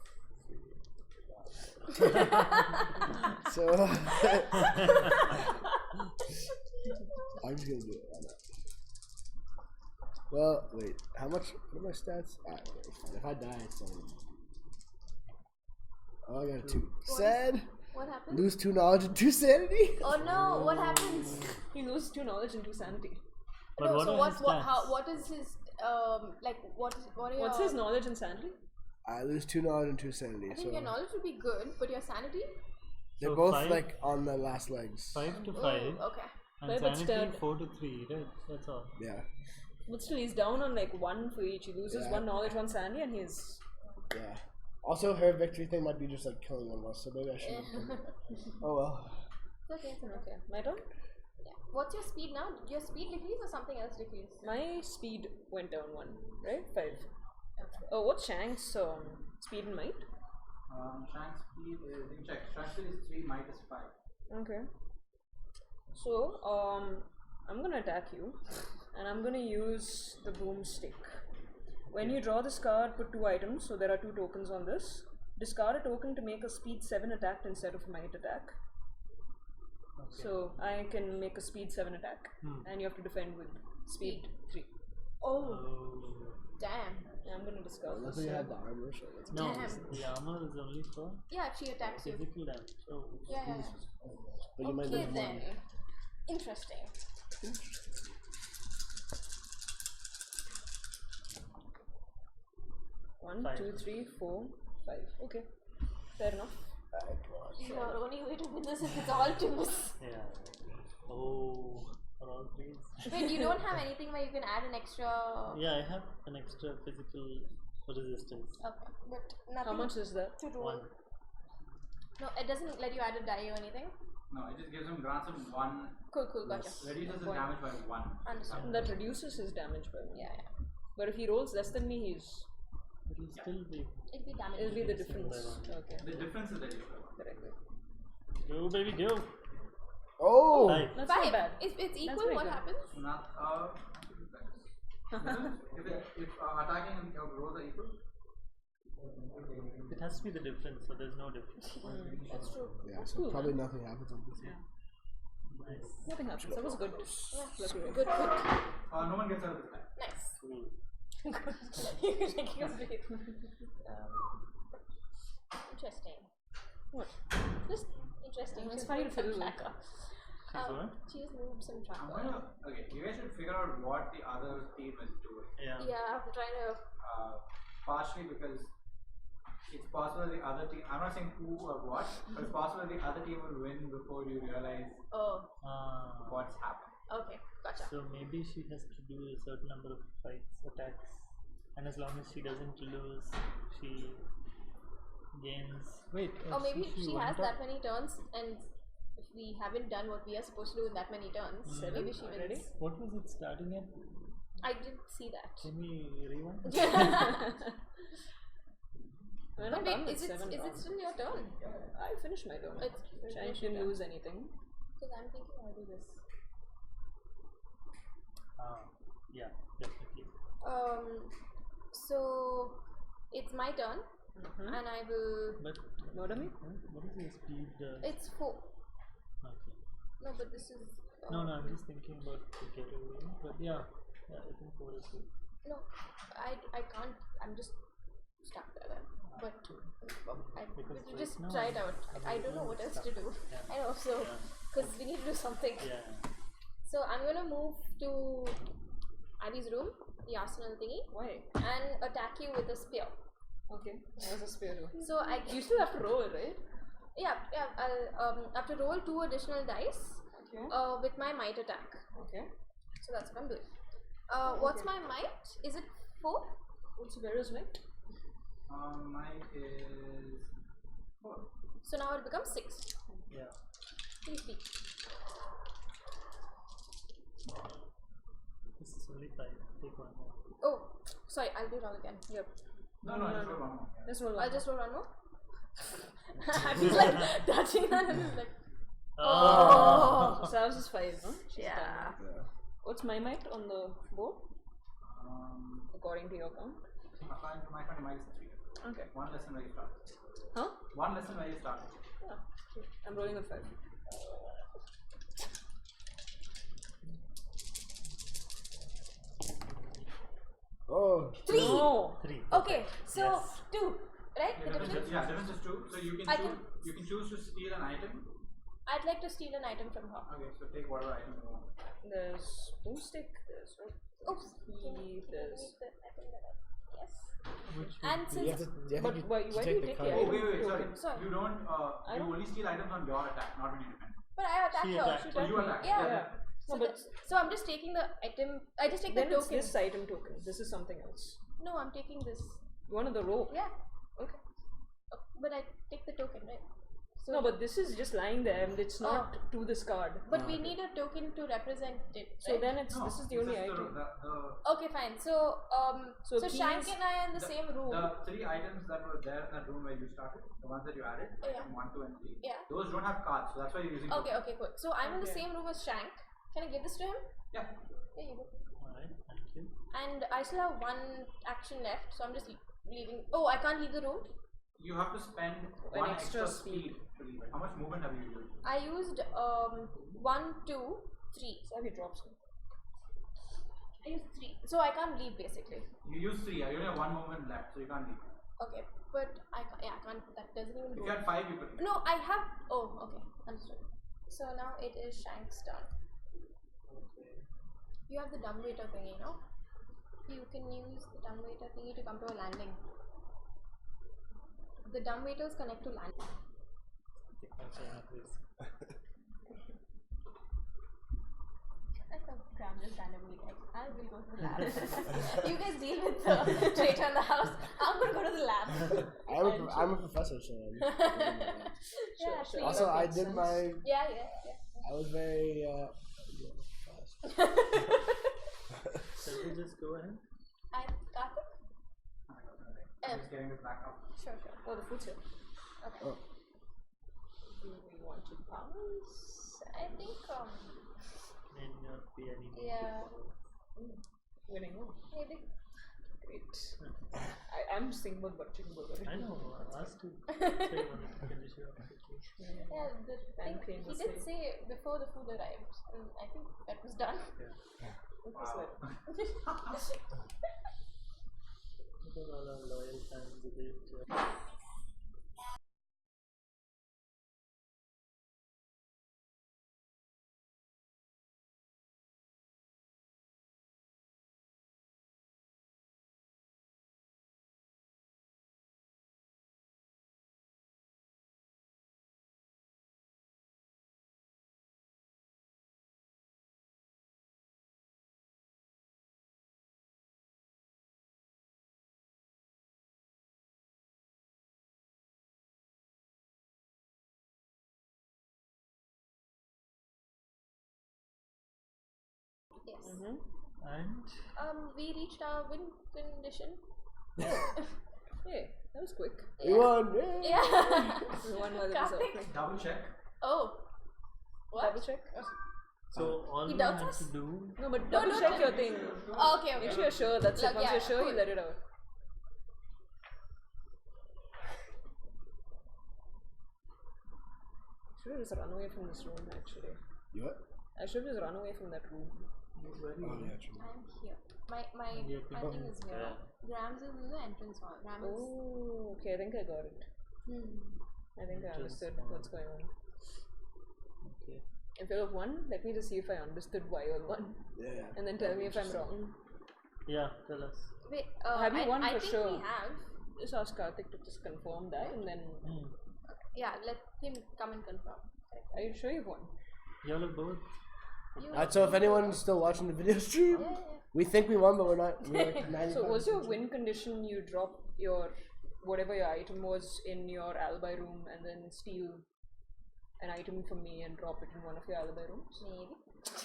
So I'm just gonna do it. Why not? Well, wait. How much? What are my stats? Alright, okay, it's fine. If I die, it's fine. Oh, I got a 2. Sad. What happened? Lose 2 knowledge and 2 sanity. Oh no! What happens? He loses 2 knowledge and 2 sanity. But No. what So are what? his What? stats? How? What is his? Like what are your? What's his knowledge and sanity? I lose 2 knowledge and 2 sanity. I So think your knowledge would be good, but your sanity? they're So both 5 like on the last legs. 5 to 5 Okay. and Right, but sanity still- 4 to 3, right? That's all. Yeah, But still, he's down on like 1 for each. He loses Yeah. 1 knowledge, 1 sanity, and he's. yeah. Also, her victory thing might be just like killing one of us, so maybe I shouldn't. Oh well. It's okay. It's okay. Okay, my turn? Yeah. What's your speed now? Your speed decrease or something else decrease? My speed went down 1, right? 5. Oh, what's Shank's speed and might? Shank's speed is, you can check. Shank's speed is 3, might is 5. Okay. So, I'm gonna attack you, and I'm gonna use the boomstick. When you draw this card, put 2 items, so there are 2 tokens on this. Discard a token to make a speed 7 attack instead of might attack. So, I can make a speed 7 attack, and you have to defend with speed 3. Oh, Oh. damn. I'm gonna discard Unless this. we had the armor, so let's No, Damn. the armor is only for Yeah, if she attacks you. physical damage. Oh. Yeah. But you might Okay lose then. one. Interesting. One, 5. 2, 3, 4, 5. Okay. Fair enough. Your only way to win this is it's all twos. Yeah. Oh, for all 3s. Wait, you don't have anything where you can add an extra. Yeah, I have an extra physical resistance. Okay, but nothing. How much is that? to roll? 1. No, it doesn't let you add a die or anything. No, it just gives him, grants him 1, Cool, gotcha. reduces his Point. damage by 1. Understood. That reduces his damage by 1. Yeah. But if he rolls less than me, he's. It'll still be. It'll be damage. It'll be the Reducing by difference. 1. Okay. The difference is that you Correct. Go, baby, go. Oh! 5. That's Five. not bad. If it's equal, very what good. happens? Not, if attacking and your rolls are equal, It has to be the difference, so there's no difference. That's true. Yeah, so Cool, probably nothing happens on this one. Nice. Nothing happens. That was good. Lucky roll. Good. no one gets out of this time. Nice. Cool. You're taking a break. Interesting. What? Just interesting. It's She's fine moved to some do. tracker. what? She's moved some I'm tracker. gonna, okay, you guys should figure out what the other team is doing. Yeah. Yeah, I'm trying to. Partially because it's possible the other team, I'm not saying who or what, but it's possible the other team will win before you realize Oh, what's happened. okay, gotcha. So maybe she has to do a certain number of fights, attacks, and as long as she doesn't lose, she gains. Wait. Or maybe she went has up? that many turns, and if we haven't done what we are supposed to do in that many turns, maybe she already? wins. What was it starting at? I didn't see that. Can we rewind? We're But not done wait, with is it 7 rounds. still your turn? I finished my turn. It's I finished didn't your turn. lose anything. Because I'm thinking I'll do this. Yeah, definitely. So it's my turn, Mm-hmm. and I will. But Murder me? what is your speed? It's 4. Okay. No, but this is. No, I'm just thinking about the getaway. But yeah, I think 4 is good. No, I can't. I'm just stuck there. Then. But I Because we right just now try it I'm- out. I don't know what else to do. Yeah. I know, so because we need to do something. Yeah. So I'm gonna move to Abby's room, the arsenal thingy, Why? and attack you with a spear. Okay. That was a spear roll. So I You still have to roll, right? yeah. I'll have to roll 2 additional dice Okay. with my might attack. Okay. So that's what I'm doing. What's my might? Is it 4? What's Savera's might? Mine is 4. So now it becomes 6. Yeah. Please be. This is only 5. Take 1 more. Oh, sorry. I'll do it all again. Yep. No, just roll one more. Let's roll. I'll just roll 1 more. I'm just like touching that and it's like. Oh. So Sav's is 5, huh? She's Yeah. done. Yeah. What's my might on the board? Um, According to your count? according to my count, mine is 3. Okay. 1 less than where you start. Huh? One lesson where you started. Yeah. I'm rolling a 5. Oh. 3. No. 3. Okay, so Yes. 2, right? The difference? Difference is 2. So you can I choose. can- You can choose to steal an item. I'd like to steal an item from her. Okay, so take whatever item you want. There's boomstick. There's Oops. Can you there's. leave the item that I- Yes. Which And would since You have to, you have But to why do you take the take card. the Oh item? wait, sorry. Sorry. You don't. I You don't- only steal items on your attack, not when you defend. But I attacked She her. attacked. She Oh, touched you me. attack. Yeah. No, So, but so I'm just taking the item. I just take then the it's token. this item token. This is something else. No, I'm taking this. One of the rope. Yeah. Okay. But I take the token, right? So No, but this is just lying there and it's not to this card. But we need a token to represent it. So right? then it's No, this is the only item. Okay, fine. So So so keys- Shank and I are in the same room. The 3 items that were there in that room where you started, the ones that you added, Yeah. item 1, 2, and 3. Yeah. Those don't have cards, so that's why you're using. Okay, okay, cool. So I'm in the same room as Shank. Can I give this to him? Yeah. There you go. Alright, thank you. And I still have 1 action left, so I'm just leaving. Oh, I can't leave the room. You have to spend An 1 extra extra speed. speed to leave it. How much movement have you used? I used 1, 2, 3. So he drops it. I used 3. So I can't leave basically. You used 3. You only have 1 movement left, so you can't leave. Okay, but I can't. Yeah, I can't. That doesn't even. If do you had 5, you could leave. No, I have. Oh, okay, understood. So now it is Shank's turn. You have the dumbwaiter thingy, no? You can use the dumbwaiter thingy to come to a landing. The dumbwaiters connect to land. I can grab this randomly, guys. I will go to the lab. You guys deal with the traitor in the house. I'm gonna go to the lab. I'm a professor, so. Yeah, actually. Also, that I makes did sense. my. Yeah. I was very. Fast. Shall we just go ahead? And Karthik? I'm just getting this back up. Sure. Oh, the food's here. Okay. Oh. Do we want to pass? I think May not be any need Yeah. to Winning. Oh, maybe. great. I'm just thinking about watching burger. I know, us too. Say one finish it off quickly. Yeah, the thing, Pancake he was did like- say before the food arrived, and I think that was done. Wow. Because all our loyal fans a bit. Yes. And We reached our win condition. Hey, that was quick. We won! Yay! Yeah. We won while it was Karthik? opening. Double check. Oh. What? Double check. so all He we doubts have us? to do. No, but No, double no, check no. your thing. Oh, okay. Make sure you're sure. That's Look, it. Once yeah, you're sure, you cool. let it out. Should have just run away from this room. Actually, You what? I should have just run away from that room. Where Oh, yeah, true. I'm here. My Yeah, thing is here. yeah. Grams is in the entrance hall. Grams is. Oh, okay. I think I got it. I think I Entrance understood hall. what's going on. Okay. Instead of one, let me just see if I understood why all one, Yeah. and then tell me if I'm wrong. Yeah, tell us. Wait, Have you won I for think sure? we have. Just ask Karthik to just confirm that, and then Yeah, let him come and confirm. are you sure you've won? Y'all are both. You So if anyone's still watching the video stream, Yeah. we think we won, but we're not. We're 95%. So was your win condition you drop your whatever your item was in your alibi room and then steal an item from me and drop it in one of your alibi rooms? Maybe.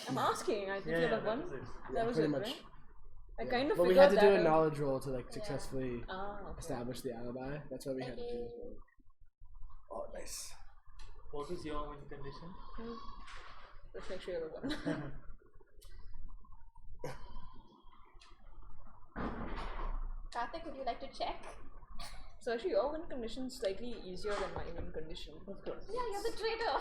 I'm asking. I think Yeah, you'd yeah, have won. that was it. That was pretty it, much. right? I kind of But we figured had to do that a out. knowledge roll to like successfully Ah, okay. establish the alibi. That's why we had to do this roll. Oh, nice. What is your win condition? Let's make sure you're the one. Karthik, would you like to check? So actually, your win condition is slightly easier than my win condition. Of course. Yeah, you're the traitor.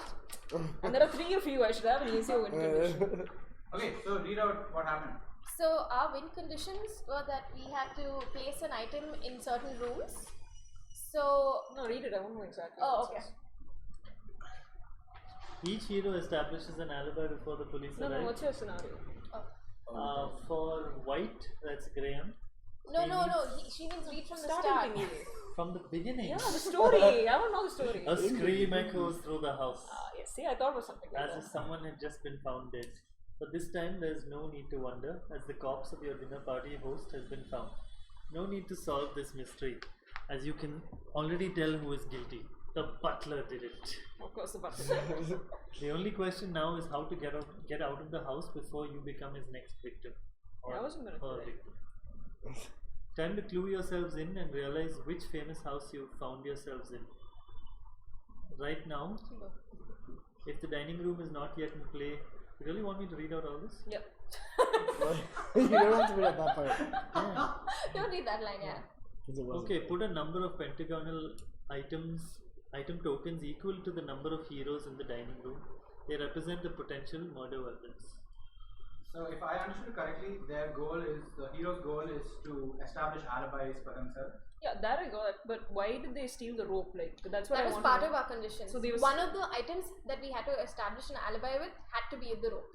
And there are 3 of you. I should have an easier win condition. Okay, so read out what happened. So our win conditions were that we had to place an item in certain rooms. So No, read it. I won't know exactly. oh, what it okay. says. Each hero establishes an alibi before the police No, arrive. what's your scenario? For White, that's Graham. No, she means read from the start. Starting thingy. From the beginning. Yeah, the story. I don't know the story. A scream echoes through the house, Yes, see, I thought it was something like as that. if someone had just been found dead. But this time there is no need to wonder, as the corpse of your dinner party host has been found. No need to solve this mystery, as you can already tell who is guilty. The butler did it. Of course, the button. The only question now is how to get out of the house before you become his next victim. Yeah, I wasn't gonna her do it. victim. Time to clue yourselves in and realize which famous house you found yourselves in. Right now, if the dining room is not yet in play, you really want me to read out all this? Yep. You don't have to read out that part. Yeah. Don't read that line, yeah. 'Cause it wasn't. Okay, put a number of pentagonal item tokens equal to the number of heroes in the dining room. They represent the potential murder weapons. So if I understood correctly, the hero's goal is to establish alibis for themselves. Yeah, that I got. But why did they steal the rope? Like, that's what That I was wanted part to of know. our conditions. So they was- one of the items that we had to establish an alibi with had to be in the rope.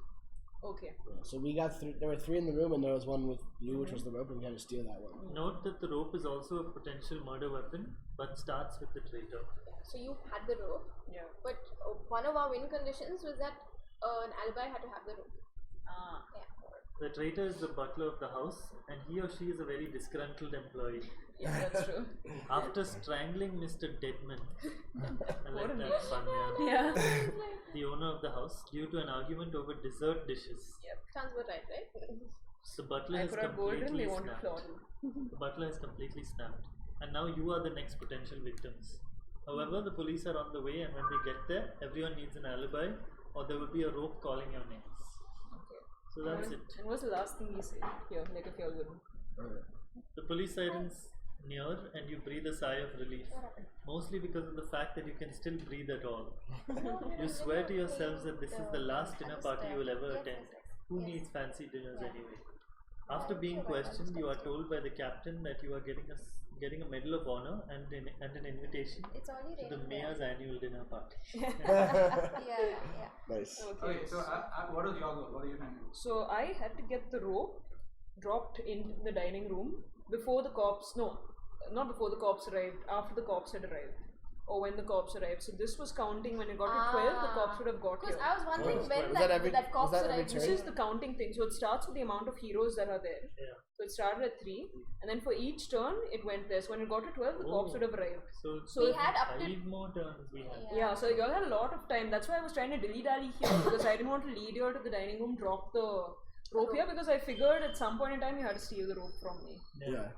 Okay. Yeah, so we got there were 3 in the room, and there was one with you, which was the rope, and we had to steal that one. Note that the rope is also a potential murder weapon, but starts with the traitor. So you had the rope, Yeah. but one of our win conditions was that an alibi had to have the rope. Ah. Yeah. The traitor is the butler of the house, and he or she is a very disgruntled employee. Yeah, that's true. After strangling Mr. Deadman, I like What a that fun, yeah, Yeah. the owner of the house, due to an argument over dessert dishes, Sounds about right? the butler I has could have gold rim, completely they wanted snapped. floral. The butler has completely snapped, and now you are the next potential victims. However, the police are on the way, and when they get there, everyone needs an alibi, or there will be a rope calling your names. Okay. So that's it. And what's the last thing you say? Here, like if you're good. The police sirens near, and you breathe a sigh of relief, mostly because of the fact that you can still breathe at all. You swear to yourselves that this is the last dinner party you will ever attend. Who needs fancy dinners anyway? After being questioned, you are told by the captain that you are getting a medal of honor and an invitation It's already to the raining. mayor's annual dinner party. Yeah. Nice. Okay, so what was your goal? What are you trying to do? So I had to get the rope dropped in the dining room before the cops. No, not before the cops arrived. After the cops had arrived, or when the cops arrived. So this was counting when it got to 12. The cops would have got Because here. I was wondering Oh, when was that every- that cops was that every arrived. turn? This is the counting thing. So it starts with the amount of heroes that are there. Yeah. So it started at 3, and then for each turn it went there. So when it got to 12, the cops Oh. would have arrived. So, So We if- had up to 5 more turns we had. Yeah, so you all had a lot of time. That's why I was trying to dilly-dally here because I didn't want to lead you out to the dining room, drop the rope here because I figured at some point in time you had to steal the rope from me. Yeah.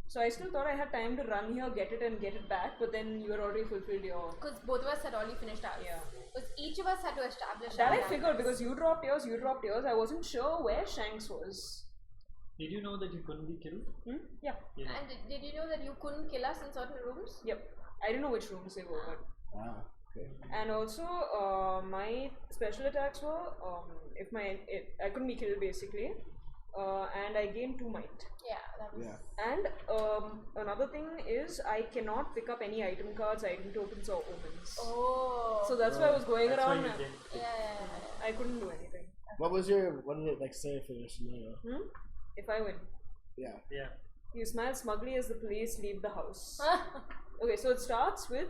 So I still thought I had time to run here, get it and get it back, but then you had already fulfilled your... Because both of us had already finished ours. Yeah. Because each of us had to establish That I our figured alibis. because you dropped yours. I wasn't sure where Shanks was. Did you know that you couldn't be killed? Yeah. You know. And did you know that you couldn't kill us in certain rooms? Yep. I didn't know which rooms they were, but... Wow. Okay. And also, my special attacks were, I couldn't be killed basically, and I gained 2 might. Yeah, that was. Yeah. And another thing is, I cannot pick up any item cards, item tokens, or omens. Oh. So that's why I was going That's why around. you didn't. Yeah. I couldn't do anything. What did it like say for your scenario? If I win, Yeah. Yeah. you smile smugly as the police leave the house. Okay, so it starts with,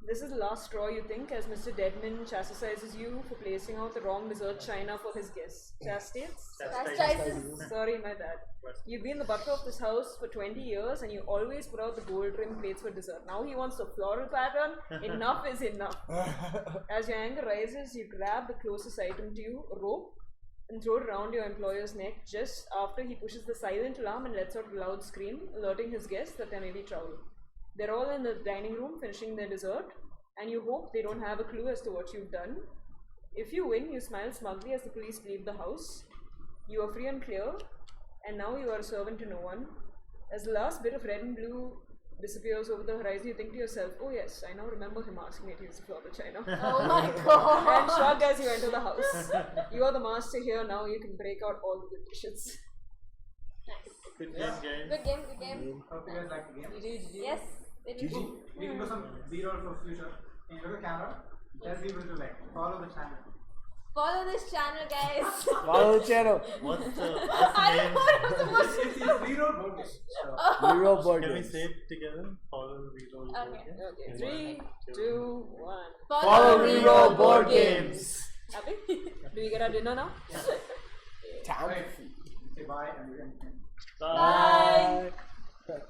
this is the last straw you think, as Mr. Deadman chastises you for placing out the wrong dessert china for his guests. Chastises? Chastises. Sorry, my bad. You've been the butler of this house for 20 years and you always put out the gold rimmed plates for dessert. Now he wants the floral pattern. Enough is enough. As your anger rises, you grab the closest item to you, a rope, and throw it around your employer's neck just after he pushes the silent alarm and lets out a loud scream, alerting his guests that there may be trouble. They're all in the dining room finishing their dessert, and you hope they don't have a clue as to what you've done. If you win, you smile smugly as the police leave the house. You are free and clear, and now you are a servant to no one. As the last bit of red and blue disappears over the horizon, you think to yourself, oh yes, I now remember him asking me to use the floor of China. Oh my god. And shrug as you enter the house. You are the master here now, you can break out all the good dishes. Good game, guys. Good game, good game. Hope you guys like the game. Yes. It is. GG. We can do some B-roll for future. Can you look at the camera? Tell people to like follow the channel. Follow this channel, guys. Follow the channel. What's the I don't name? know what I'm supposed to It's do. B-roll bonus. So, Reroll board Can we games. say it together? Follow reroll. Okay. Okay, 3, 2, 1. Follow reroll board games. Happy? Do we get our dinner now? Time. right. Say bye and we can. Bye. Bye. Bye.